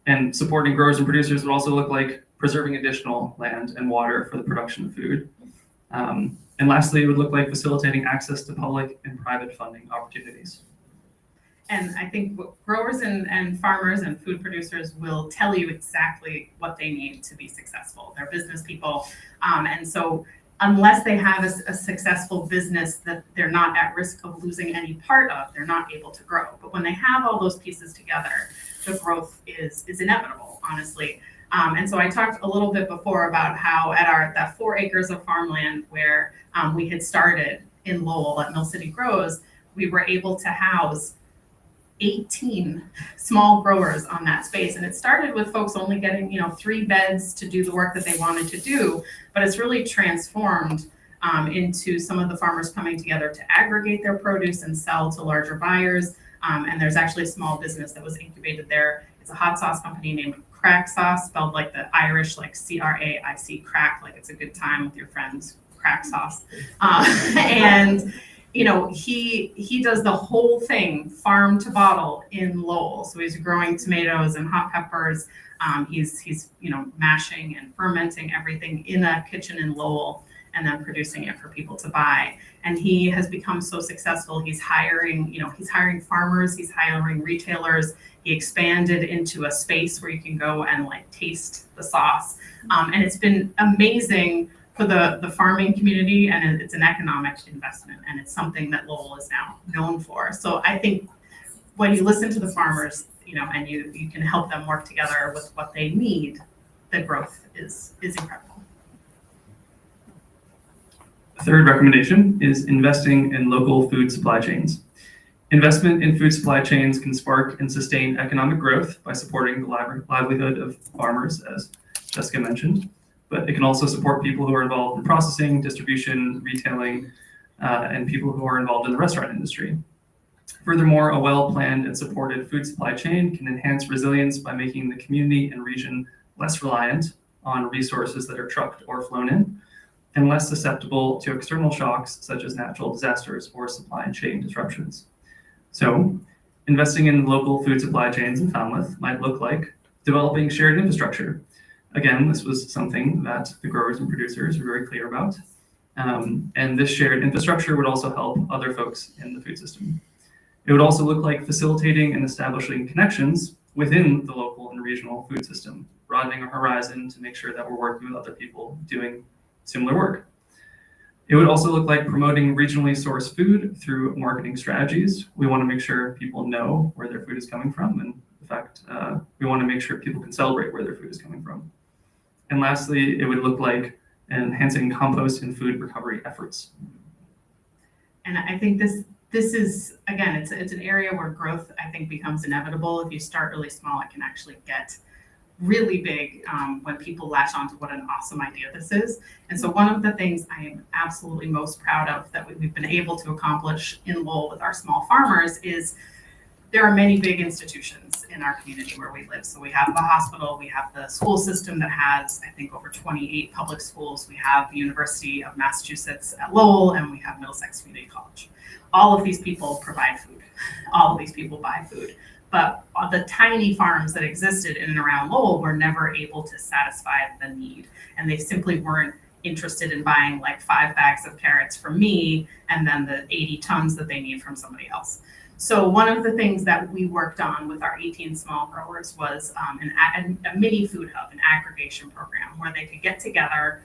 Speaker 4: And supporting growers and producers would also look like preserving additional land and water for the production of food. And lastly, it would look like facilitating access to public and private funding opportunities.
Speaker 8: And I think growers and farmers and food producers will tell you exactly what they need to be successful. They're business people. And so unless they have a successful business that they're not at risk of losing any part of, they're not able to grow. But when they have all those pieces together, the growth is inevitable, honestly. And so I talked a little bit before about how at that 4 acres of farmland where we had started in Lowell at Mill City Grows, we were able to house 18 small growers on that space. And it started with folks only getting, 3 beds to do the work that they wanted to do, but it's really transformed into some of the farmers coming together to aggregate their produce and sell to larger buyers. And there's actually a small business that was incubated there. It's a hot sauce company named Crack Sauce, spelled like the Irish, like CRAIC, crack, like it's a good time with your friends, crack sauce. And he does the whole thing farm to bottle in Lowell. So he's growing tomatoes and hot peppers. He's mashing and fermenting everything in a kitchen in Lowell and then producing it for people to buy. And he has become so successful. He's hiring farmers, he's hiring retailers. He expanded into a space where you can go and taste the sauce. And it's been amazing for the farming community, and it's an economic investment, and it's something that Lowell is now known for. So I think when you listen to the farmers, and you can help them work together with what they need, the growth is incredible.
Speaker 4: The third recommendation is investing in local food supply chains. Investment in food supply chains can spark and sustain economic growth by supporting the livelihood of farmers, as Jessica mentioned, but it can also support people who are involved in processing, distribution, retailing, and people who are involved in the restaurant industry. Furthermore, a well-planned and supported food supply chain can enhance resilience by making the community and region less reliant on resources that are trucked or flown in, and less susceptible to external shocks such as natural disasters or supply chain disruptions. So, investing in local food supply chains in Falmouth might look like developing shared infrastructure. Again, this was something that the growers and producers were very clear about. And this shared infrastructure would also help other folks in the food system. It would also look like facilitating and establishing connections within the local and regional food system, broadening our horizon to make sure that we're working with other people doing similar work. It would also look like promoting regionally sourced food through marketing strategies. We want to make sure people know where their food is coming from. And in fact, we want to make sure people can celebrate where their food is coming from. And lastly, it would look like enhancing compost and food recovery efforts.
Speaker 8: And I think this is, again, it's an area where growth, I think, becomes inevitable. If you start really small, it can actually get really big when people latch onto what an awesome idea this is. And so one of the things I am absolutely most proud of that we've been able to accomplish in Lowell with our small farmers is there are many big institutions in our community where we live. So we have the hospital, we have the school system that has, I think, over 28 public schools. We have the University of Massachusetts at Lowell, and we have Middlesex Community College. All of these people provide food. All of these people buy food. But the tiny farms that existed in and around Lowell were never able to satisfy the need. And they simply weren't interested in buying like 5 bags of carrots from me and then the 80 tons that they need from somebody else. So one of the things that we worked on with our 18 small growers was a mini food hub, an aggregation program where they could get together,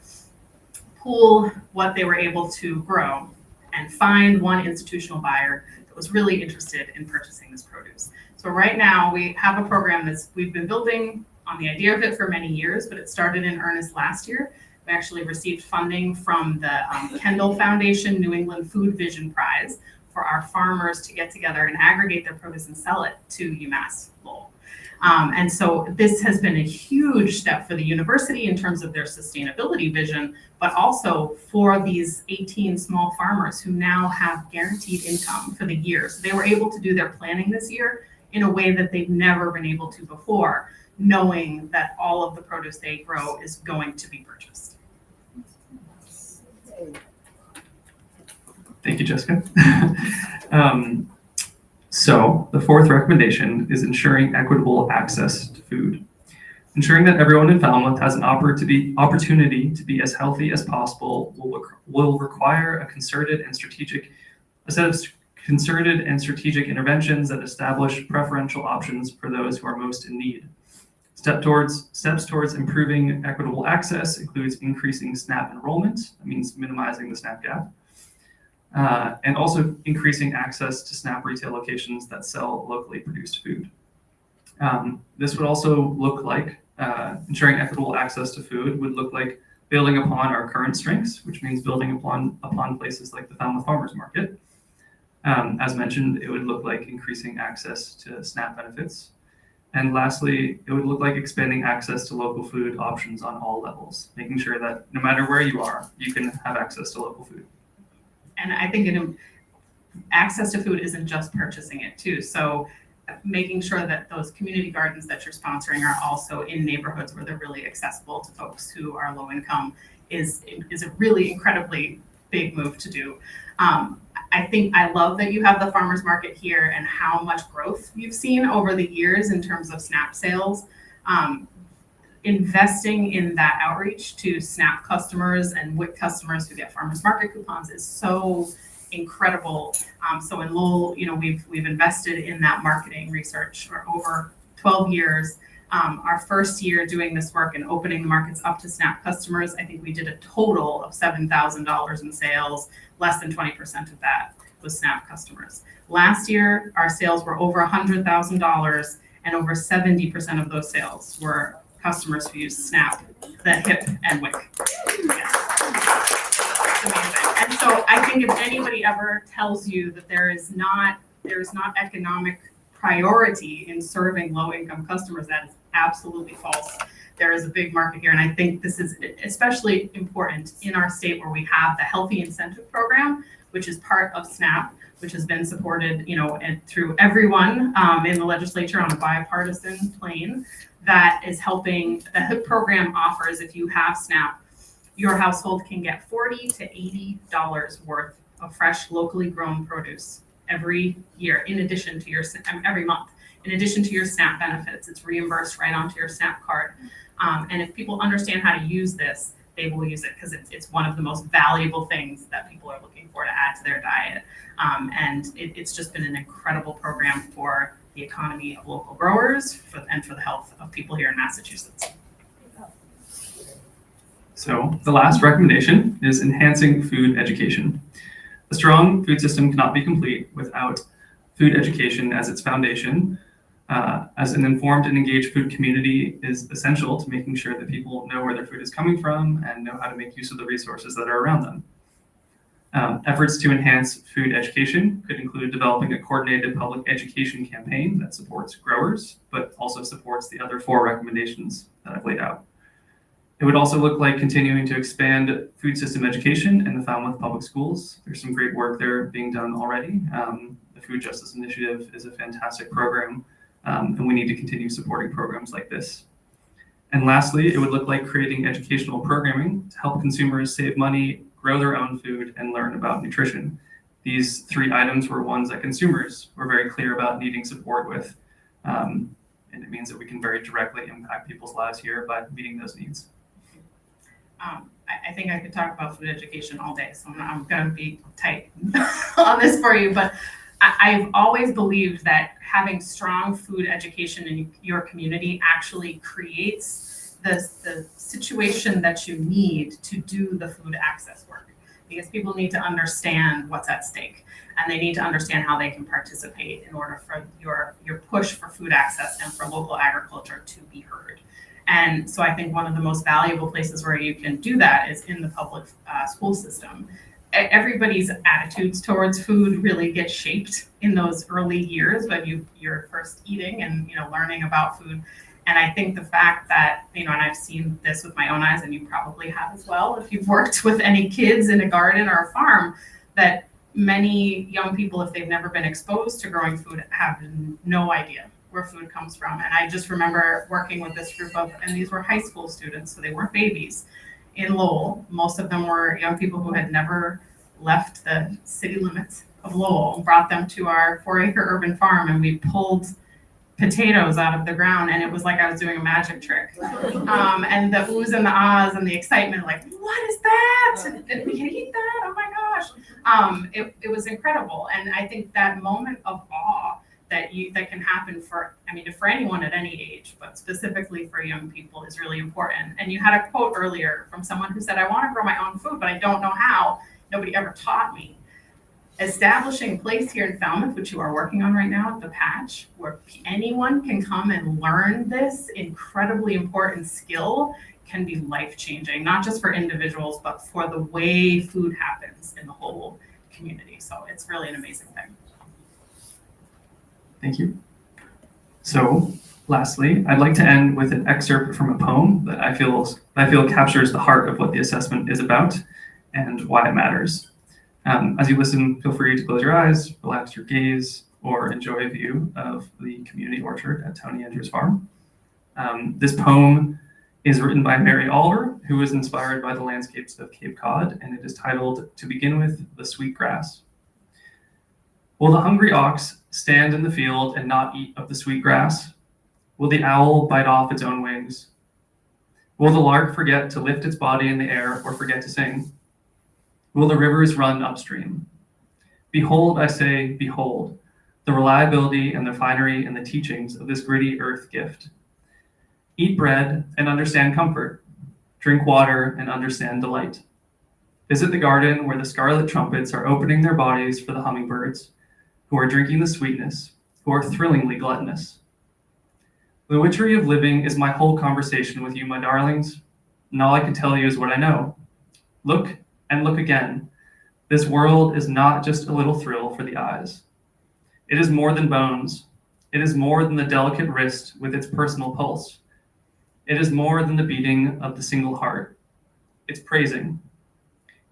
Speaker 8: pool what they were able to grow, and find one institutional buyer that was really interested in purchasing this produce. So right now we have a program we've been building on the idea of it for many years, but it started in earnest last year. We actually received funding from the Kendall Foundation New England Food Vision Prize for our farmers to get together and aggregate their produce and sell it to UMass Lowell. And so this has been a huge step for the university in terms of their sustainability vision, but also for these 18 small farmers who now have guaranteed income for the year. So they were able to do their planning this year in a way that they've never been able to before, knowing that all of the produce they grow is going to be purchased.
Speaker 4: Thank you, Jessica. So the fourth recommendation is ensuring equitable access to food. Ensuring that everyone in Falmouth has an opportunity to be as healthy as possible will require a set of concerted and strategic interventions that establish preferential options for those who are most in need. Steps towards improving equitable access includes increasing SNAP enrollment, that means minimizing the SNAP gap, and also increasing access to SNAP retail locations that sell locally produced food. This would also look like ensuring equitable access to food would look like building upon our current strengths, which means building upon places like the Falmouth Farmers Market. As mentioned, it would look like increasing access to SNAP benefits. And lastly, it would look like expanding access to local food options on all levels, making sure that no matter where you are, you can have access to local food.
Speaker 8: And I think access to food isn't just purchasing it too. So making sure that those community gardens that you're sponsoring are also in neighborhoods where they're really accessible to folks who are low income is a really incredibly big move to do. I love that you have the farmers market here and how much growth you've seen over the years in terms of SNAP sales. Investing in that outreach to SNAP customers and WIC customers who get farmers market coupons is so incredible. So in Lowell, we've invested in that marketing research for over 12 years. Our first year doing this work and opening the markets up to SNAP customers, I think we did a total of $7,000 in sales. Less than 20% of that was SNAP customers. Last year, our sales were over $100,000, and over 70% of those sales were customers who use SNAP, the HIP, and WIC. Yes. It's amazing. And so I think if anybody ever tells you that there is not economic priority in serving low-income customers, that is absolutely false. There is a big market here, and I think this is especially important in our state where we have the Healthy Incentive Program, which is part of SNAP, which has been supported, and through everyone in the legislature on a bipartisan plane. That is helping. The HIP program offers, if you have SNAP, your household can get $40 to $80 worth of fresh, locally grown produce every year, in addition to every month. In addition to your SNAP benefits, it's reimbursed right onto your SNAP card. And if people understand how to use this, they will use it because it's one of the most valuable things that people are looking for to add to their diet. And it's just been an incredible program for the economy of local growers and for the health of people here in Massachusetts.
Speaker 4: So the last recommendation is enhancing food education. A strong food system cannot be complete without food education as its foundation. As an informed and engaged food community is essential to making sure that people know where their food is coming from and know how to make use of the resources that are around them. Efforts to enhance food education could include developing a coordinated public education campaign that supports growers, but also supports the other 4 recommendations that I've laid out. It would also look like continuing to expand food system education in the Falmouth Public Schools. There's some great work there being done already. The Food Justice Initiative is a fantastic program, and we need to continue supporting programs like this. And lastly, it would look like creating educational programming to help consumers save money, grow their own food, and learn about nutrition. These 3 items were ones that consumers were very clear about needing support with. And it means that we can very directly impact people's lives here by meeting those needs.
Speaker 8: I think I could talk about food education all day, so I'm going to be tight on this for you. But I've always believed that having strong food education in your community actually creates the situation that you need to do the food access work, because people need to understand what's at stake, and they need to understand how they can participate in order for your push for food access and for local agriculture to be heard. And so I think one of the most valuable places where you can do that is in the public school system. Everybody's attitudes towards food really get shaped in those early years when you're first eating and learning about food. And I think the fact that, and I've seen this with my own eyes, and you probably have as well, if you've worked with any kids in a garden or a farm, that many young people, if they've never been exposed to growing food, have no idea where food comes from. And I just remember working with this group and these were high school students, so they weren't babies, in Lowell. Most of them were young people who had never left the city limits of Lowell, and brought them to our 4-acre urban farm, and we pulled potatoes out of the ground, and it was like I was doing a magic trick. And the oohs and the ahs and the excitement, like, what is that? And we can eat that? Oh my gosh. It was incredible. And I think that moment of awe that can happen for anyone at any age, but specifically for young people, is really important. And you had a quote earlier from someone who said, I want to grow my own food, but I don't know how. Nobody ever taught me. Establishing a place here in Falmouth, which you are working on right now at the Patch, where anyone can come and learn this incredibly important skill, can be life-changing, not just for individuals, but for the way food happens in the whole community. So it's really an amazing thing.
Speaker 4: Thank you. So lastly, I'd like to end with an excerpt from a poem that I feel captures the heart of what the assessment is about and why it matters. As you listen, feel free to close your eyes, relax your gaze, or enjoy a view of the community orchard at Tony Andrews Farm. This poem is written by Mary Oliver, who was inspired by the landscapes of Cape Cod, and it is titled, To Begin With, The Sweet Grass. Will the hungry ox stand in the field and not eat of the sweet grass? Will the owl bite off its own wings? Will the lark forget to lift its body in the air or forget to sing? Will the rivers run upstream? Behold, I say, behold, the reliability and the finery and the teachings of this gritty earth gift. Eat bread and understand comfort. Drink water and understand delight. Visit the garden where the scarlet trumpets are opening their bodies for the hummingbirds, who are drinking the sweetness, who are thrillingly gluttonous. The witchery of living is my whole conversation with you, my darlings, and all I can tell you is what I know. Look and look again. This world is not just a little thrill for the eyes. It is more than bones. It is more than the delicate wrist with its personal pulse. It is more than the beating of the single heart. It's praising.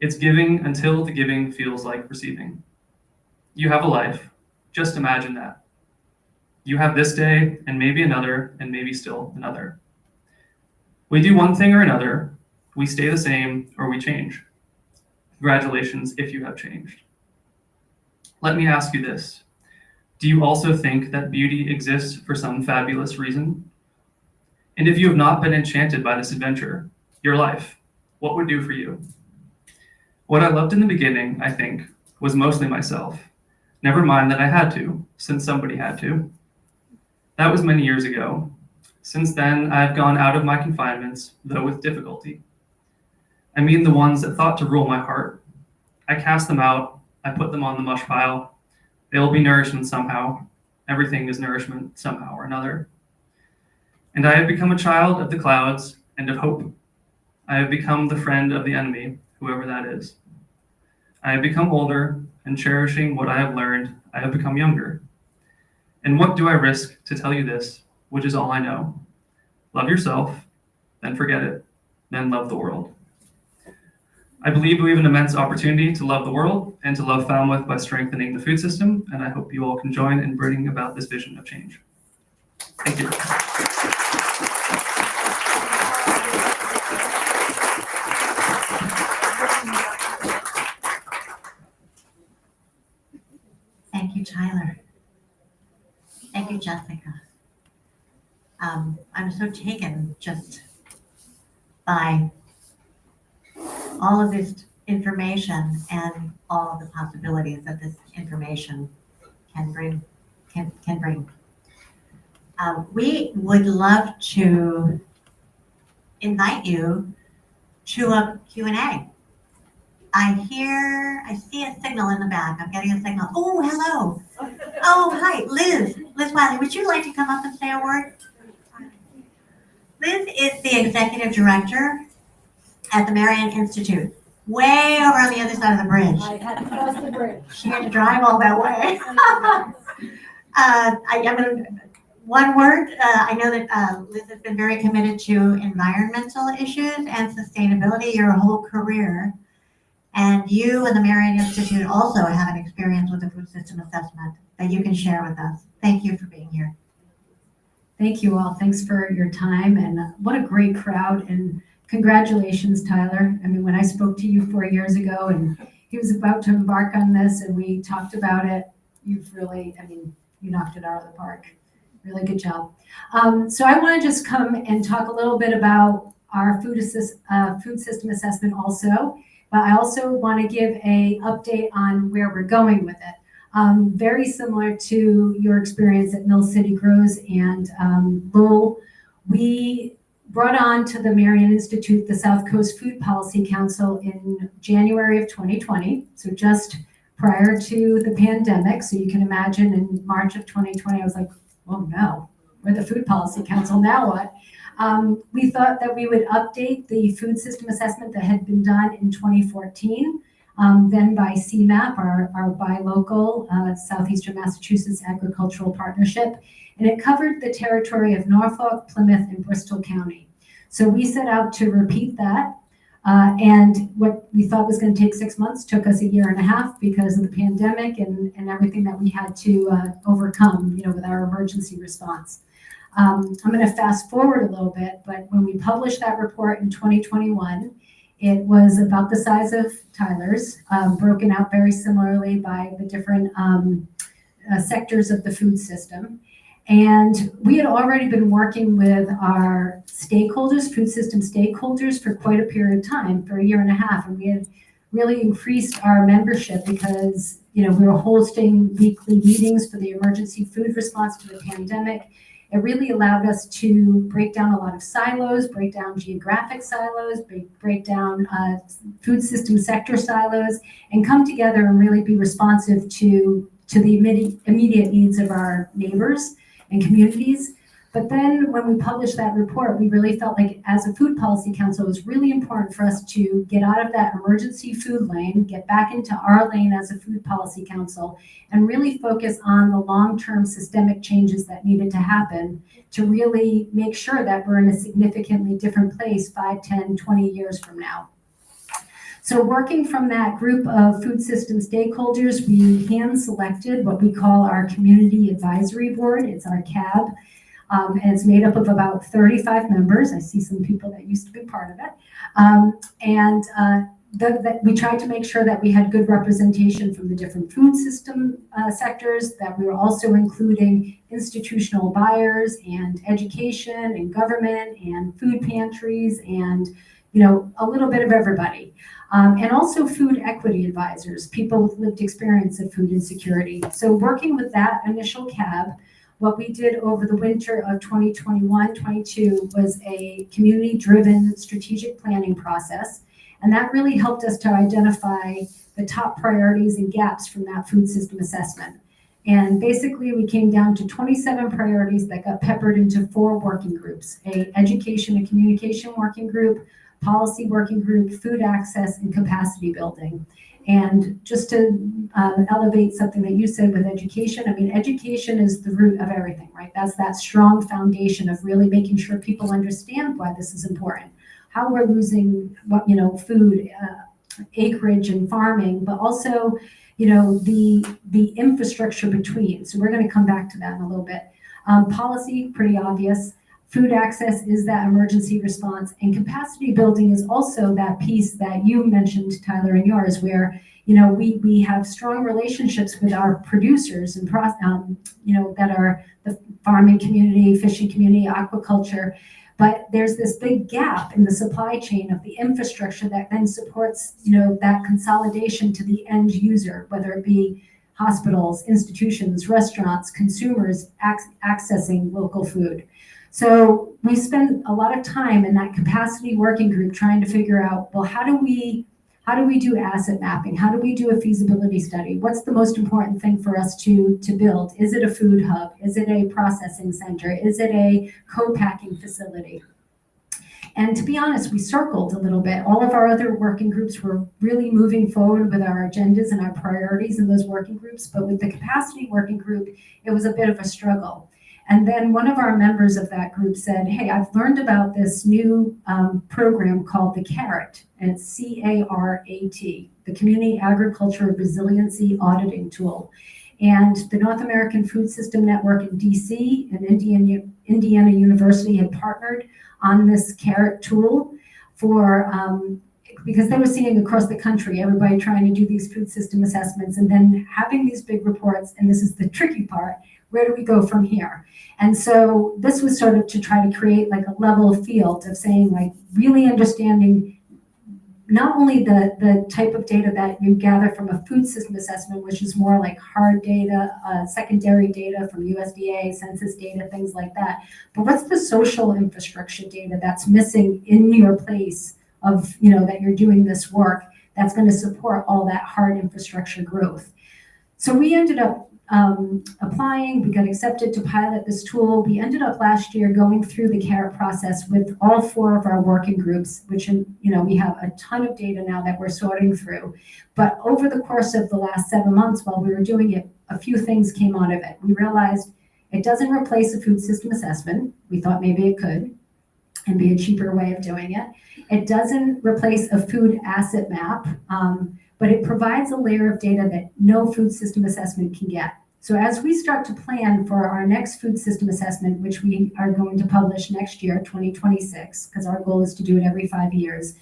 Speaker 4: It's giving until the giving feels like receiving. You have a life. Just imagine that. You have this day, and maybe another, and maybe still another. We do one thing or another. We stay the same, or we change. Congratulations if you have changed. Let me ask you this. Do you also think that beauty exists for some fabulous reason? And if you have not been enchanted by this adventure, your life, what would do for you? What I loved in the beginning, I think, was mostly myself. Never mind that I had to, since somebody had to. That was many years ago. Since then, I have gone out of my confinements, though with difficulty. I mean the ones that thought to rule my heart. I cast them out, I put them on the mush pile. They will be nourishment somehow. Everything is nourishment somehow or another. And I have become a child of the clouds and of hope. I have become the friend of the enemy, whoever that is. I have become older, and cherishing what I have learned, I have become younger. And what do I risk to tell you this, which is all I know? Love yourself, then forget it, then love the world. I believe we have an immense opportunity to love the world and to love Falmouth by strengthening the food system, and I hope you all can join in bringing about this vision of change. Thank you.
Speaker 6: Thank you, Tyler. Thank you, Jessica. I'm so taken just by all of this information and all of the possibilities that this information can bring. We would love to invite you to a Q&A. I see a signal in the back. I'm getting a signal. Oh, hello. Oh, hi, Liz. Liz Wiley, would you like to come up and say a word? Liz is the executive director at the Marion Institute, way over on the other side of the bridge.
Speaker 9: I had to cross the bridge.
Speaker 6: She had to drive all that way. One word, I know that Liz has been very committed to environmental issues and sustainability your whole career. And you and the Marion Institute also have an experience with the food system assessment that you can share with us. Thank you for being here.
Speaker 9: Thank you all. Thanks for your time, and what a great crowd, and congratulations, Tyler. I mean, when I spoke to you 4 years ago and he was about to embark on this and we talked about it, you've really, you knocked it out of the park. Really good job. So I want to just come and talk a little bit about our food system assessment also, but I also want to give an update on where we're going with it. Very similar to your experience at Mill City Grows and Lowell, we brought on to the Marion Institute the South Coast Food Policy Council in January of 2020, so just prior to the pandemic. So you can imagine in March of 2020, I was like, oh no, we're the Food Policy Council, now what? We thought that we would update the food system assessment that had been done in 2014, then by CMAP, our buy local Southeastern Massachusetts Agricultural Partnership, and it covered the territory of Norfolk, Plymouth, and Bristol County. So we set out to repeat that, and what we thought was going to take 6 months took us 1.5 years because of the pandemic and everything that we had to overcome, with our emergency response. I'm going to fast forward a little bit, but when we published that report in 2021, it was about the size of Tyler's, broken out very similarly by the different sectors of the food system. And we had already been working with our stakeholders, food system stakeholders, for quite a period of time, for 1.5 years. And we had really increased our membership because, we were hosting weekly meetings for the emergency food response to the pandemic. It really allowed us to break down a lot of silos, break down geographic silos, break down food system sector silos, and come together and really be responsive to the immediate needs of our neighbors and communities, But then when we published that report, we really felt like as a food policy council, it was really important for us to get out of that emergency food lane, get back into our lane as a food policy council, and really focus on the long-term systemic changes that needed to happen to really make sure that we're in a significantly different place 5, 10, 20 years from now. So working from that group of food system stakeholders, we hand-selected what we call our Community Advisory Board. It's our CAB. And it's made up of about 35 members. I see some people that used to be part of it. We tried to make sure that we had good representation from the different food system sectors, that we were also including institutional buyers and education and government and food pantries and, you know, a little bit of everybody. And also food equity advisors, people with lived experience of food insecurity. So working with that initial CAB, what we did over the winter of 2021-22 was a community-driven strategic planning process. And that really helped us to identify the top priorities and gaps from that food system assessment. And basically we came down to 27 priorities that got peppered into 4 working groups: a education and communication working group, policy working group, food access, and capacity building. And just to elevate something that you said with education, I mean, education is the root of everything, right? That's that strong foundation of really making sure people understand why this is important, how we're losing, you know, food, acreage and farming, but also, you know, the infrastructure between. So we're going to come back to that in a little bit. Policy, pretty obvious. Food access is that emergency response, and capacity building is also that piece that you mentioned, Tyler, in yours, where, you know, we have strong relationships with our producers and, you know, that are the farming community, fishing community, aquaculture. But there's this big gap in the supply chain of the infrastructure that then supports, you know, that consolidation to the end user, whether it be hospitals, institutions, restaurants, consumers accessing local food. So we spent a lot of time in that capacity working group trying to figure out, well, how do we do asset mapping? How do we do a feasibility study? What's the most important thing for us to build? Is it a food hub? Is it a processing center? Is it a co-packing facility? And to be honest, we circled a little bit. All of our other working groups were really moving forward with our agendas and our priorities in those working groups. But with the capacity working group, it was a bit of a struggle. And then one of our members of that group said, hey, I've learned about this new program called the CARAT, and it's CARAT, the Community Agriculture Resiliency Auditing Tool. And the North American Food System Network in DC and Indiana University had partnered on this CARAT tool for, because they were seeing across the country, everybody trying to do these food system assessments and then having these big reports, and this is the tricky part, where do we go from here? And so this was sort of to try to create like a level field of saying, like, really understanding not only the type of data that you gather from a food system assessment, which is more like hard data, secondary data from USDA, census data, things like that, but what's the social infrastructure data that's missing in your place of, you know, that you're doing this work that's going to support all that hard infrastructure growth. So we ended up applying, we got accepted to pilot this tool. We ended up last year going through the CARAT process with all 4 of our working groups, which, you know, we have a ton of data now that we're sorting through. But over the course of the last 7 months while we were doing it, a few things came out of it. We realized it doesn't replace a food system assessment. We thought maybe it could and be a cheaper way of doing it. It doesn't replace a food asset map. But it provides a layer of data that no food system assessment can get. So as we start to plan for our next food system assessment, which we are going to publish next year, 2026, because our goal is to do it every 5 years,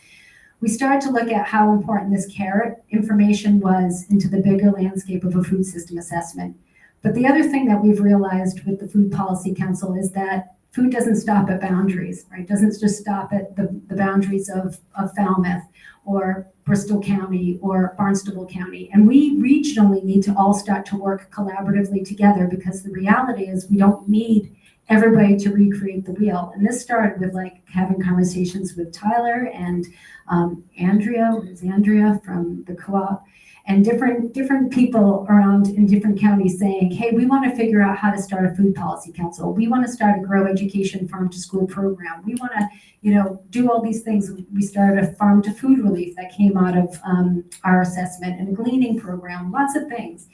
Speaker 9: we started to look at how important this CARAT information was into the bigger landscape of a food system assessment. But the other thing that we've realized with the Food Policy Council is that food doesn't stop at boundaries, right? It doesn't just stop at the boundaries of Falmouth or Bristol County or Barnstable County. And we regionally need to all start to work collaboratively together, because the reality is we don't need everybody to recreate the wheel. And this started with like having conversations with Tyler and Andrea from the co-op. and different people around in different counties saying, hey, we want to figure out how to start a food policy council. We want to start a grow education farm to school program. We want to, do all these things. We started a farm to food relief that came out of our assessment, and a gleaning program, lots of things.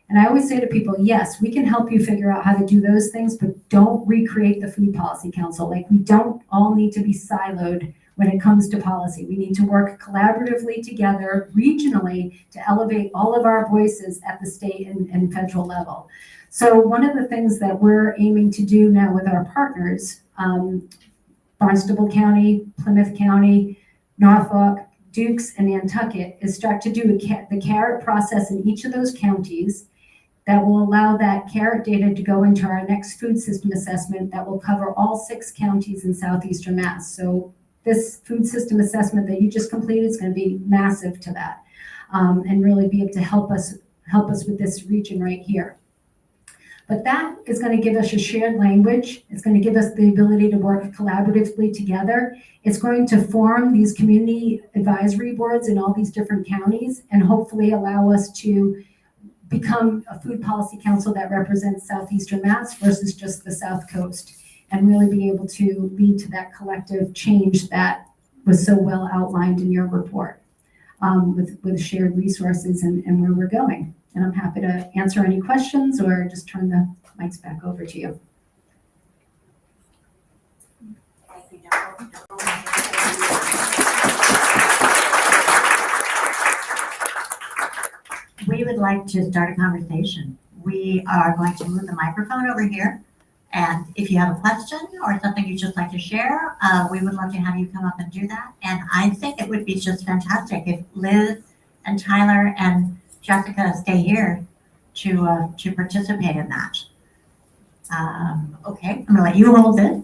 Speaker 9: And I always say to people, yes, we can help you figure out how to do those things, but don't recreate the food policy council. Like, we don't all need to be siloed when it comes to policy. We need to work collaboratively together regionally to elevate all of our voices at the state and federal level. So one of the things that we're aiming to do now with our partners, Barnstable County, Plymouth County, Norfolk, Dukes, and Nantucket, is start to do the carrot process in each of those counties that will allow that carrot data to go into our next food system assessment that will cover all 6 counties in southeastern Mass. So this food system assessment that you just completed is going to be massive to that, and really be able to help us with this region right here. But that is going to give us a shared language. It's going to give us the ability to work collaboratively together. It's going to form these community advisory boards in all these different counties, and hopefully allow us to become a food policy council that represents southeastern Mass versus just the South Coast, and really be able to lead to that collective change that was so well outlined in your report, with shared resources and where we're going. And I'm happy to answer any questions or just turn the mics back over to you.
Speaker 6: We would like to start a conversation. We are going to move the microphone over here. And if you have a question or something you'd just like to share, we would love to have you come up and do that. And I think it would be just fantastic if Liz and Tyler and Jessica stay here to participate in that. Okay, I'm gonna let you hold it.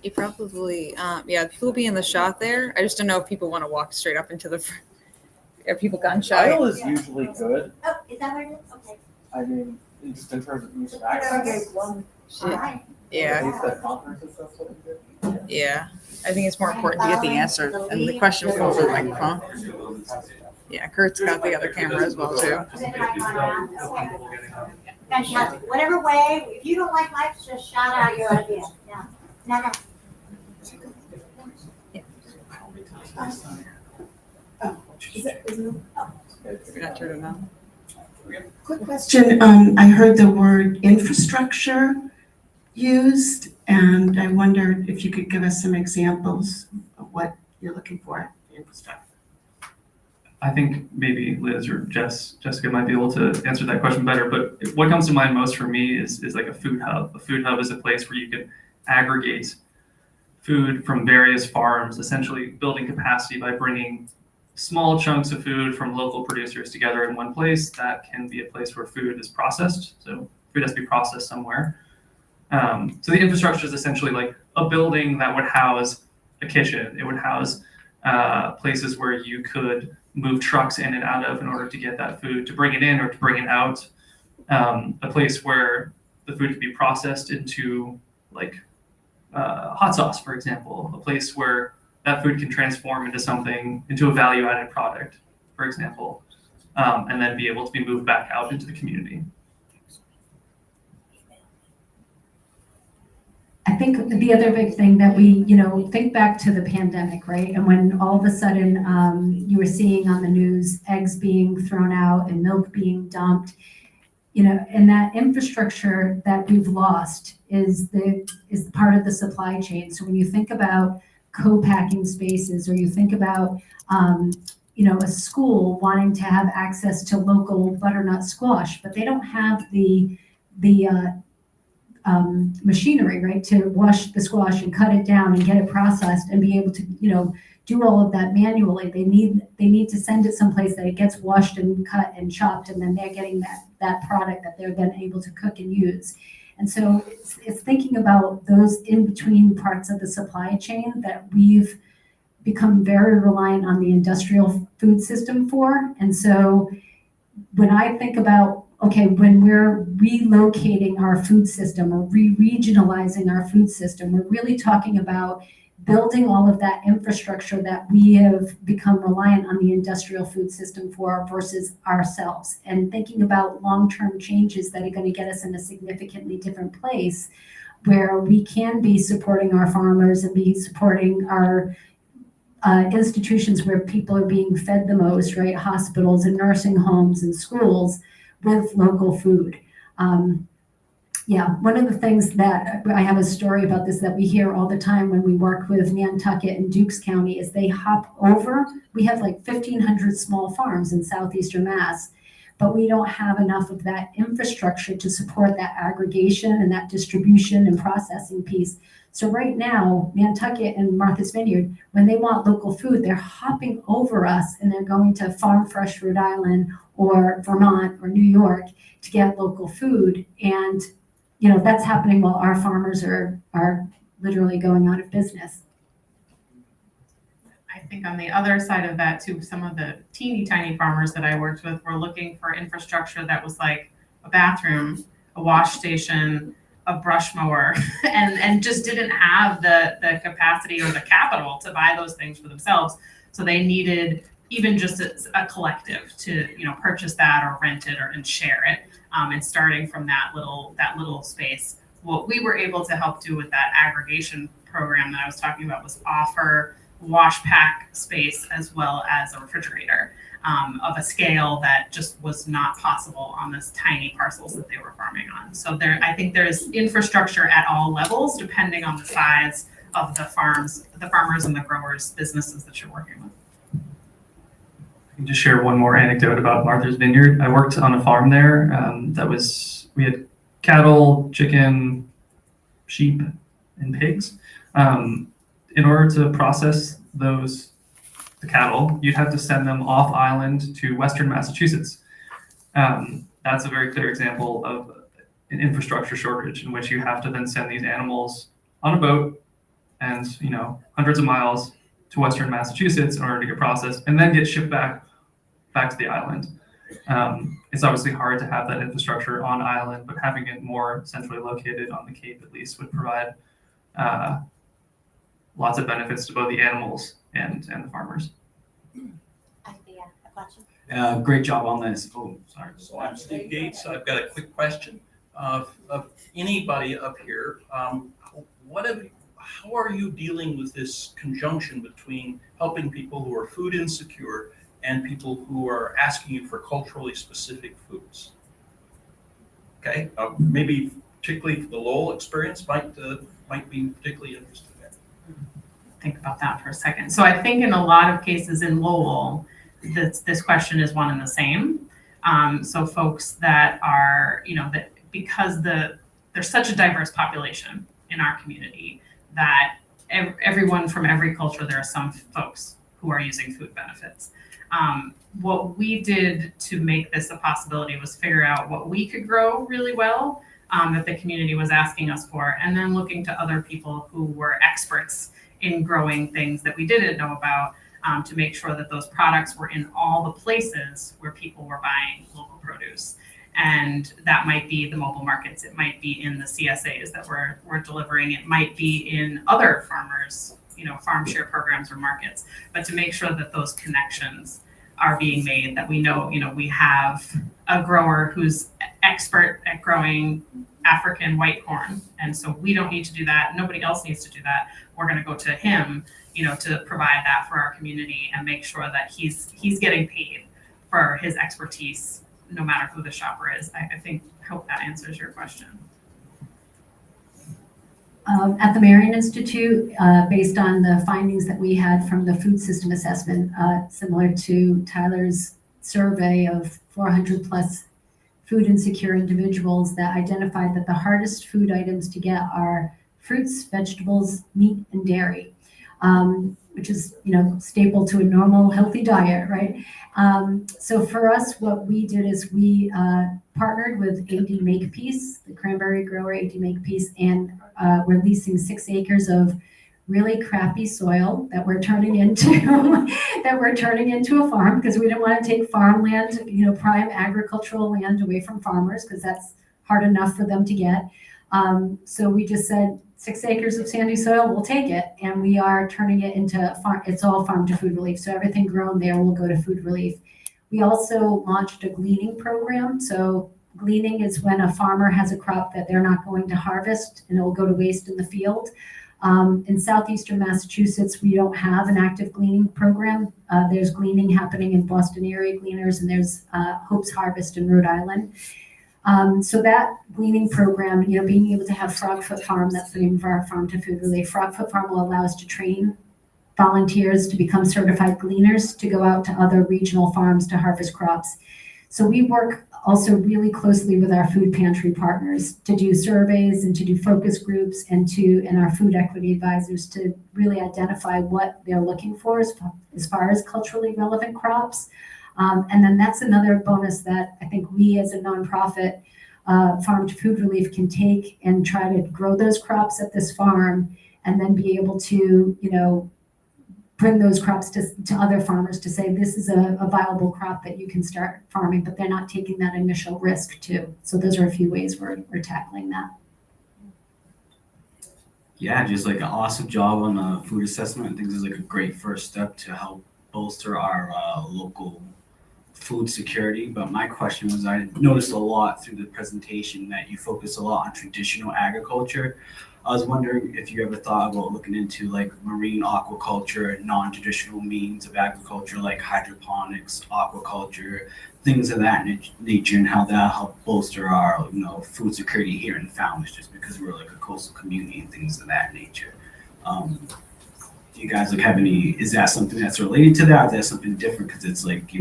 Speaker 1: You probably, people will be in the shot there. I just don't know if people want to walk straight up into the. Are people gun shy?
Speaker 3: Aisle is usually good.
Speaker 6: Oh, is that what it is? Okay.
Speaker 3: I mean, just in terms of use of access.
Speaker 6: All right.
Speaker 1: Yeah,
Speaker 3: At least at conferences, that's what we do.
Speaker 1: yeah. I think it's more important to get the answer and the question from over the microphone. Yeah, Kurt's got the other camera as well too.
Speaker 6: Fantastic. Whatever way, if you don't like mics, just shout out your idea. Yeah. No.
Speaker 1: You're not turning on.
Speaker 10: Quick question. I heard the word infrastructure used, and I wondered if you could give us some examples of what you're looking for in infrastructure.
Speaker 4: I think maybe Liz or Jessica might be able to answer that question better, but what comes to mind most for me is like a food hub. A food hub is a place where you can aggregate food from various farms, essentially building capacity by bringing small chunks of food from local producers together in one place. That can be a place where food is processed. So food has to be processed somewhere. So the infrastructure is essentially like a building that would house a kitchen. It would house places where you could move trucks in and out of in order to get that food, to bring it in or to bring it out. A place where the food could be processed into like hot sauce, for example. A place where that food can transform into something, into a value-added product, for example, and then be able to be moved back out into the community.
Speaker 9: I think the other big thing that we, think back to the pandemic, right? And when all of a sudden you were seeing on the news eggs being thrown out and milk being dumped, and that infrastructure that we've lost is part of the supply chain. So when you think about co-packing spaces, or you think about, a school wanting to have access to local butternut squash, but they don't have the machinery, right, to wash the squash and cut it down and get it processed and be able to, do all of that manually. They need to send it someplace that it gets washed and cut and chopped, and then they're getting that product that they're then able to cook and use. And so it's thinking about those in between parts of the supply chain that we've become very reliant on the industrial food system for. And so when I think about okay, when we're relocating our food system or re-regionalizing our food system, we're really talking about building all of that infrastructure that we have become reliant on the industrial food system for versus ourselves, and thinking about long-term changes that are going to get us in a significantly different place where we can be supporting our farmers and be supporting our institutions where people are being fed the most, right? Hospitals and nursing homes and schools with local food. Yeah, one of the things that I have a story about this that we hear all the time when we work with Nantucket and Dukes County is they hop over. We have like 1,500 small farms in southeastern Mass, but we don't have enough of that infrastructure to support that aggregation and that distribution and processing piece. So right now, Nantucket and Martha's Vineyard, when they want local food, they're hopping over us and they're going to Farm Fresh Rhode Island or Vermont or New York to get local food. And you know, that's happening while our farmers are literally going out of business.
Speaker 8: I think on the other side of that too, some of the teeny tiny farmers that I worked with were looking for infrastructure that was like a bathroom, a wash station, a brush mower, and just didn't have the capacity or the capital to buy those things for themselves. So they needed even just a collective to, you know, purchase that or rent it and share it. And starting from that little space, what we were able to help do with that aggregation program that I was talking about was offer wash pack space as well as a refrigerator of a scale that just was not possible on this tiny parcels that they were farming on. So I think there's infrastructure at all levels depending on the size of the farmers and the growers' businesses that you're working with.
Speaker 4: I can just share one more anecdote about Martha's Vineyard. I worked on a farm there. We had cattle, chicken, sheep, and pigs. In order to process the cattle, you'd have to send them off island to Western Massachusetts. That's a very clear example of an infrastructure shortage in which you have to then send these animals on a boat and, you know, hundreds of miles to Western Massachusetts in order to get processed and then get shipped back to the island. It's obviously hard to have that infrastructure on island, but having it more centrally located on the Cape at least would provide lots of benefits to both the animals and the farmers.
Speaker 5: I have a question.
Speaker 11: Great job on this. Oh, sorry.
Speaker 12: So I'm Steve Gates. I've got a quick question. Of anybody up here, how are you dealing with this conjunction between helping people who are food insecure and people who are asking you for culturally specific foods? Okay, maybe particularly the Lowell experience might be particularly interesting.
Speaker 8: Think about that for a second. So I think in a lot of cases in Lowell, this question is one and the same. So folks that are, you know, that because there's such a diverse population in our community that everyone from every culture, there are some folks who are using food benefits. What we did to make this a possibility was figure out what we could grow really well that the community was asking us for, and then looking to other people who were experts in growing things that we didn't know about to make sure that those products were in all the places where people were buying local produce. And that might be the mobile markets, it might be in the CSAs that we're delivering, it might be in other farmers, you know, farm share programs or markets, but to make sure that those connections are being made, that we know, you know, we have a grower who's expert at growing African white corn. And so we don't need to do that. Nobody else needs to do that. We're going to go to him, you know, to provide that for our community and make sure that he's getting paid for his expertise, no matter who the shopper is. I hope that answers your question.
Speaker 9: At the Marion Institute, based on the findings that we had from the food system assessment, similar to Tyler's survey of 400 plus food insecure individuals, that identified that the hardest food items to get are fruits, vegetables, meat, and dairy, which is, you know, staple to a normal healthy diet, right? So for us, what we did is we partnered with AD Makepeace, the cranberry grower AD Makepeace, and we're leasing 6 acres of really crappy soil that we're turning into a farm because we didn't want to take farmland, prime agricultural land away from farmers because that's hard enough for them to get. So we just said 6 acres of sandy soil, we'll take it. And we are turning it into farm. It's all farm to food relief. So everything grown there will go to food relief. We also launched a gleaning program. So gleaning is when a farmer has a crop that they're not going to harvest and it will go to waste in the field. In southeastern Massachusetts, we don't have an active gleaning program. There's gleaning happening in Boston area gleaners, and there's Hope's Harvest in Rhode Island. So that gleaning program, being able to have Frogfoot Farm, that's the name of our farm to food relief. Frogfoot Farm will allow us to train volunteers to become certified gleaners to go out to other regional farms to harvest crops. So we work also really closely with our food pantry partners to do surveys and to do focus groups and our food equity advisors to really identify what they're looking for as far as culturally relevant crops. And then that's another bonus that I think we as a nonprofit farm to food relief can take and try to grow those crops at this farm and then be able to, bring those crops to other farmers to say, this is a viable crop that you can start farming, but they're not taking that initial risk too. So those are a few ways we're tackling that.
Speaker 11: Yeah, just like an awesome job on the food assessment. I think this is like a great first step to help bolster our local food security. But my question was, I noticed a lot through the presentation that you focus a lot on traditional agriculture. I was wondering if you ever thought about looking into like marine aquaculture, non-traditional means of agriculture like hydroponics, aquaculture, things of that nature, and how that help bolster our food security here in Falmouth, just because we're like a coastal community and things of that nature. Do you guys have any? Is that something that's related to that? Or is that something different because it's like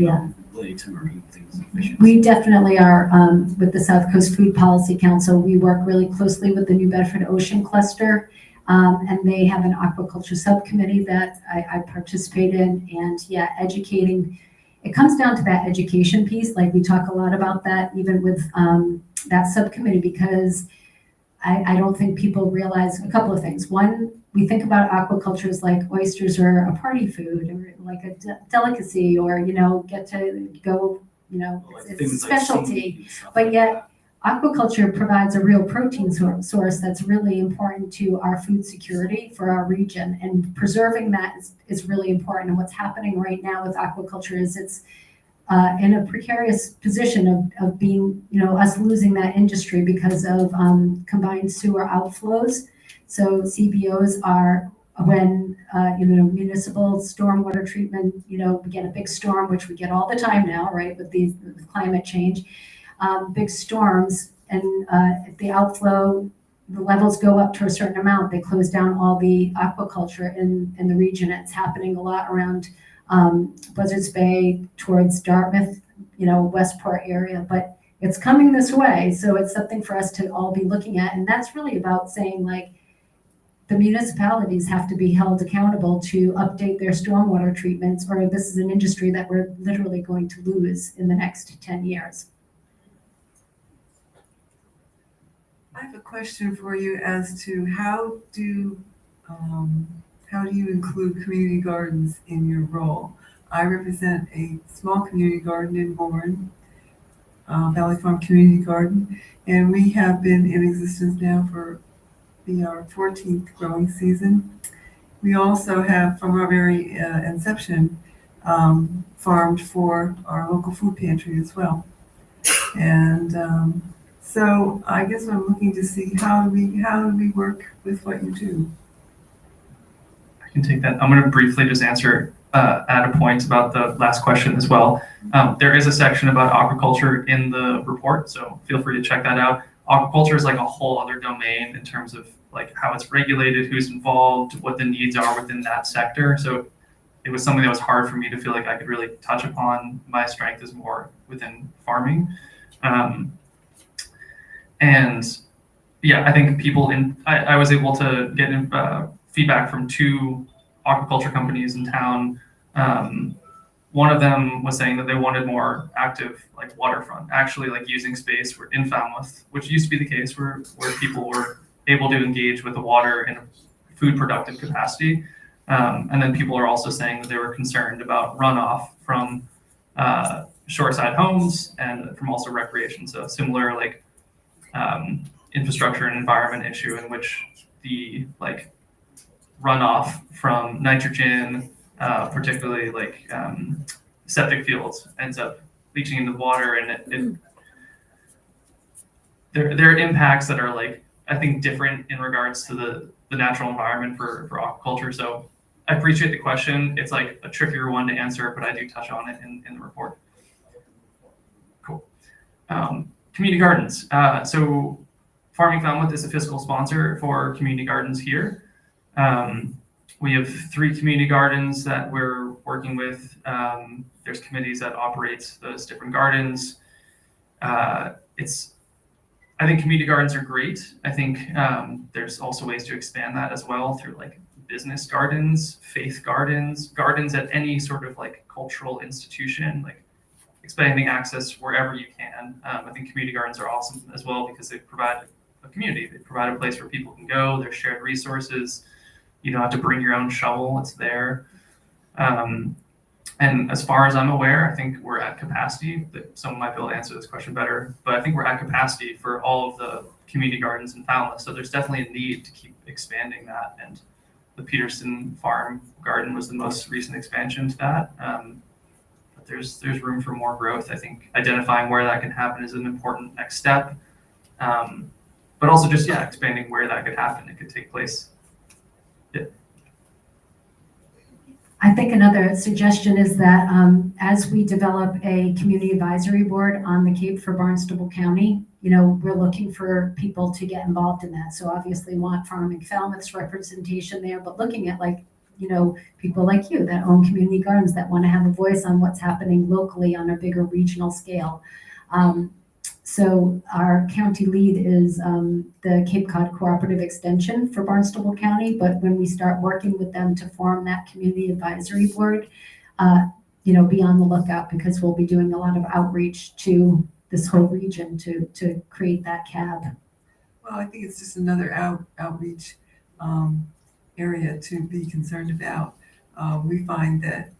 Speaker 11: related to marine things?
Speaker 9: We definitely are with the South Coast Food Policy Council. We work really closely with the New Bedford Ocean Cluster, and they have an aquaculture subcommittee that I participate in. And educating. It comes down to that education piece. Like we talk a lot about that, even with that subcommittee, because I don't think people realize a couple of things. One, we think about aquaculture as like oysters are a party food or like a delicacy, or get to go, it's a specialty. But yet aquaculture provides a real protein source that's really important to our food security for our region, and preserving that is really important. And what's happening right now with aquaculture is it's in a precarious position of being, us losing that industry because of combined sewer outflows. So CBOs are when, municipal stormwater treatment, we get a big storm, which we get all the time now, right, with climate change, big storms, and if the outflow, the levels go up to a certain amount, they close down all the aquaculture in the region. It's happening a lot around Buzzards Bay towards Dartmouth, Westport area, but it's coming this way. So it's something for us to all be looking at. And that's really about saying like, the municipalities have to be held accountable to update their stormwater treatments, or this is an industry that we're literally going to lose in the next 10 years.
Speaker 13: I have a question for you as to how do you include community gardens in your role? I represent a small community garden in Bourne, Valley Farm Community Garden, and we have been in existence now for our 14th growing season. We also have, from our very inception, farmed for our local food pantry as well. And so I guess I'm looking to see how do we work with what you do?
Speaker 4: I can take that. I'm going to briefly just answer add a point about the last question as well. There is a section about aquaculture in the report, so feel free to check that out. Aquaculture is like a whole other domain in terms of like how it's regulated, who's involved, what the needs are within that sector. So it was something that was hard for me to feel like I could really touch upon. My strength is more within farming. And yeah, I think I was able to get feedback from 2 aquaculture companies in town. One of them was saying that they wanted more active, like waterfront, actually like using space in Falmouth, which used to be the case where people were able to engage with the water in a food productive capacity. And then people are also saying that they were concerned about runoff from shoreside homes and from also recreation. So similar like infrastructure and environment issue in which the like runoff from nitrogen, particularly like septic fields, ends up leaching into the water, and there are impacts that are like I think different in regards to the natural environment for aquaculture. So I appreciate the question. It's like a trickier one to answer, but I do touch on it in the report. Cool. Community gardens. So Farming Falmouth is a fiscal sponsor for community gardens here. We have 3 community gardens that we're working with. There's committees that operate those different gardens. I think community gardens are great. I think there's also ways to expand that as well through like business gardens, faith gardens, gardens at any sort of like cultural institution, like expanding access wherever you can. I think community gardens are awesome as well because they provide a community. They provide a place where people can go. There's shared resources. You don't have to bring your own shovel. It's there. And as far as I'm aware, I think we're at capacity. Someone might be able to answer this question better, but I think we're at capacity for all of the community gardens in Falmouth. So there's definitely a need to keep expanding that. And the Peterson Farm Garden was the most recent expansion to that. But there's room for more growth. I think identifying where that can happen is an important next step. But also just, expanding where that could happen. It could take place. Yeah.
Speaker 9: I think another suggestion is that as we develop a community advisory board on the Cape for Barnstable County, we're looking for people to get involved in that. So obviously we want Farming Falmouth's representation there, but looking at people like you that own community gardens that want to have a voice on what's happening locally on a bigger regional scale. So our county lead is the Cape Cod Cooperative Extension for Barnstable County. But when we start working with them to form that community advisory board, be on the lookout because we'll be doing a lot of outreach to this whole region to create that CAB.
Speaker 13: Well, I think it's just another outreach area to be concerned about. We find that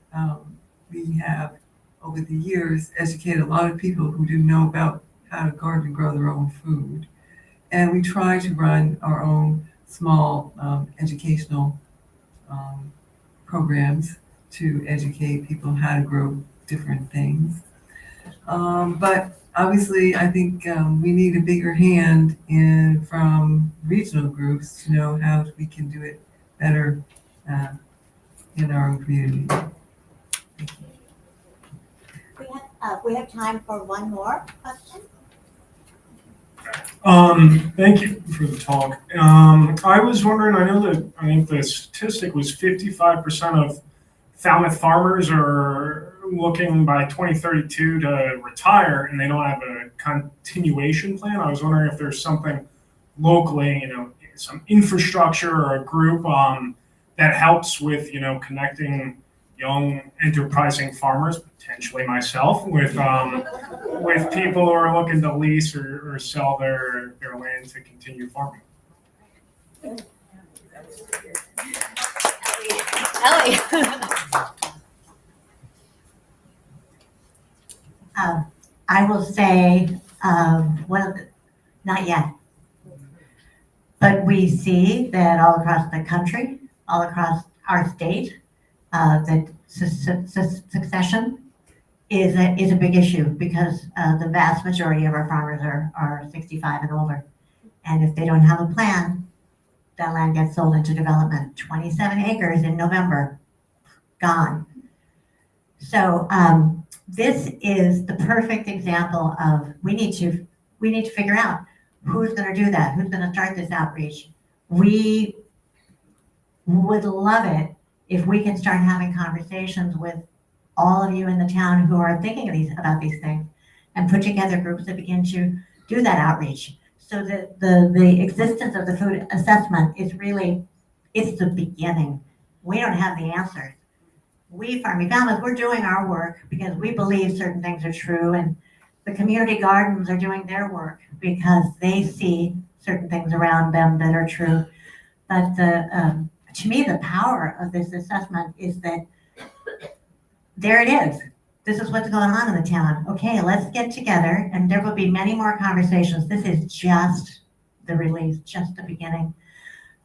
Speaker 13: we have, over the years, educated a lot of people who didn't know about how to garden and grow their own food. And we try to run our own small educational programs to educate people how to grow different things. But obviously, I think we need a bigger hand from regional groups to know how we can do it better in our own community.
Speaker 6: We have time for one more question.
Speaker 14: Thank you for the talk. I was wondering, I think the statistic was 55% of Falmouth farmers are looking by 2032 to retire and they don't have a continuation plan. I was wondering if there's something locally, some infrastructure or a group that helps with, connecting young enterprising farmers, potentially myself, with people who are looking to lease or sell their land to continue farming.
Speaker 6: Ellie. I will say, not yet. But we see that all across the country, all across our state, that succession is a big issue because the vast majority of our farmers are 65 and older. And if they don't have a plan, that land gets sold into development. 27 acres in November, gone. So this is the perfect example of we need to figure out who's going to do that, who's going to start this outreach. We would love it if we can start having conversations with all of you in the town who are thinking about these things and put together groups that begin to do that outreach. So that the existence of the food assessment is really, it's the beginning. We don't have the answers. We, Farming Falmouth, we're doing our work because we believe certain things are true, and the community gardens are doing their work because they see certain things around them that are true. But to me, the power of this assessment is that there it is. This is what's going on in the town. Okay, let's get together, and there will be many more conversations. This is just the release, just the beginning,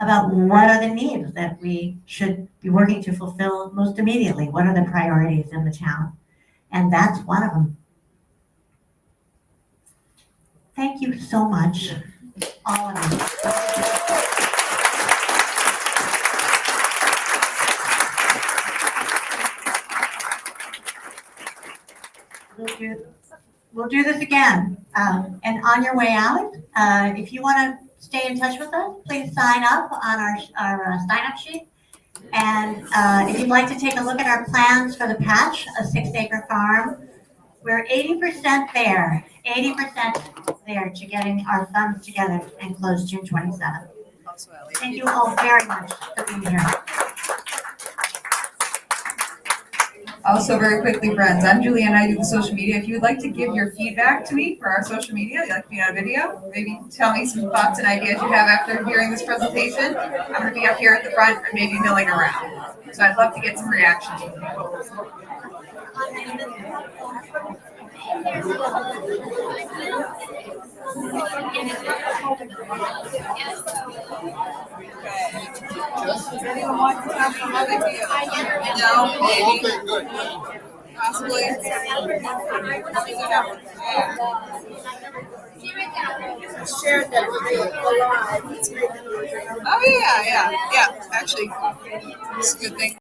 Speaker 6: about what are the needs that we should be working to fulfill most immediately. What are the priorities in the town? And that's one of them. Thank you so much, all of you. We'll do this again. And on your way out, if you want to stay in touch with us, please sign up on our sign-up sheet. And if you'd like to take a look at our plans for the patch, a 6-acre farm, we're 80% there, 80% there to getting our funds together and close June 27th. Thank you all very much for being here.
Speaker 1: Also, very quickly, friends, I'm Julianne. I do the social media. If you would like to give your feedback to me for our social media, you'd like to be on a video, maybe tell me some thoughts and ideas you have after hearing this presentation. I'm going to be up here at the front and maybe milling around. So I'd love to get some reactions from you. Does anyone want to have some other deal? No, maybe. Okay, good. Possibly.
Speaker 10: Shared that with you live.
Speaker 1: Oh yeah. Actually, it's a good thing.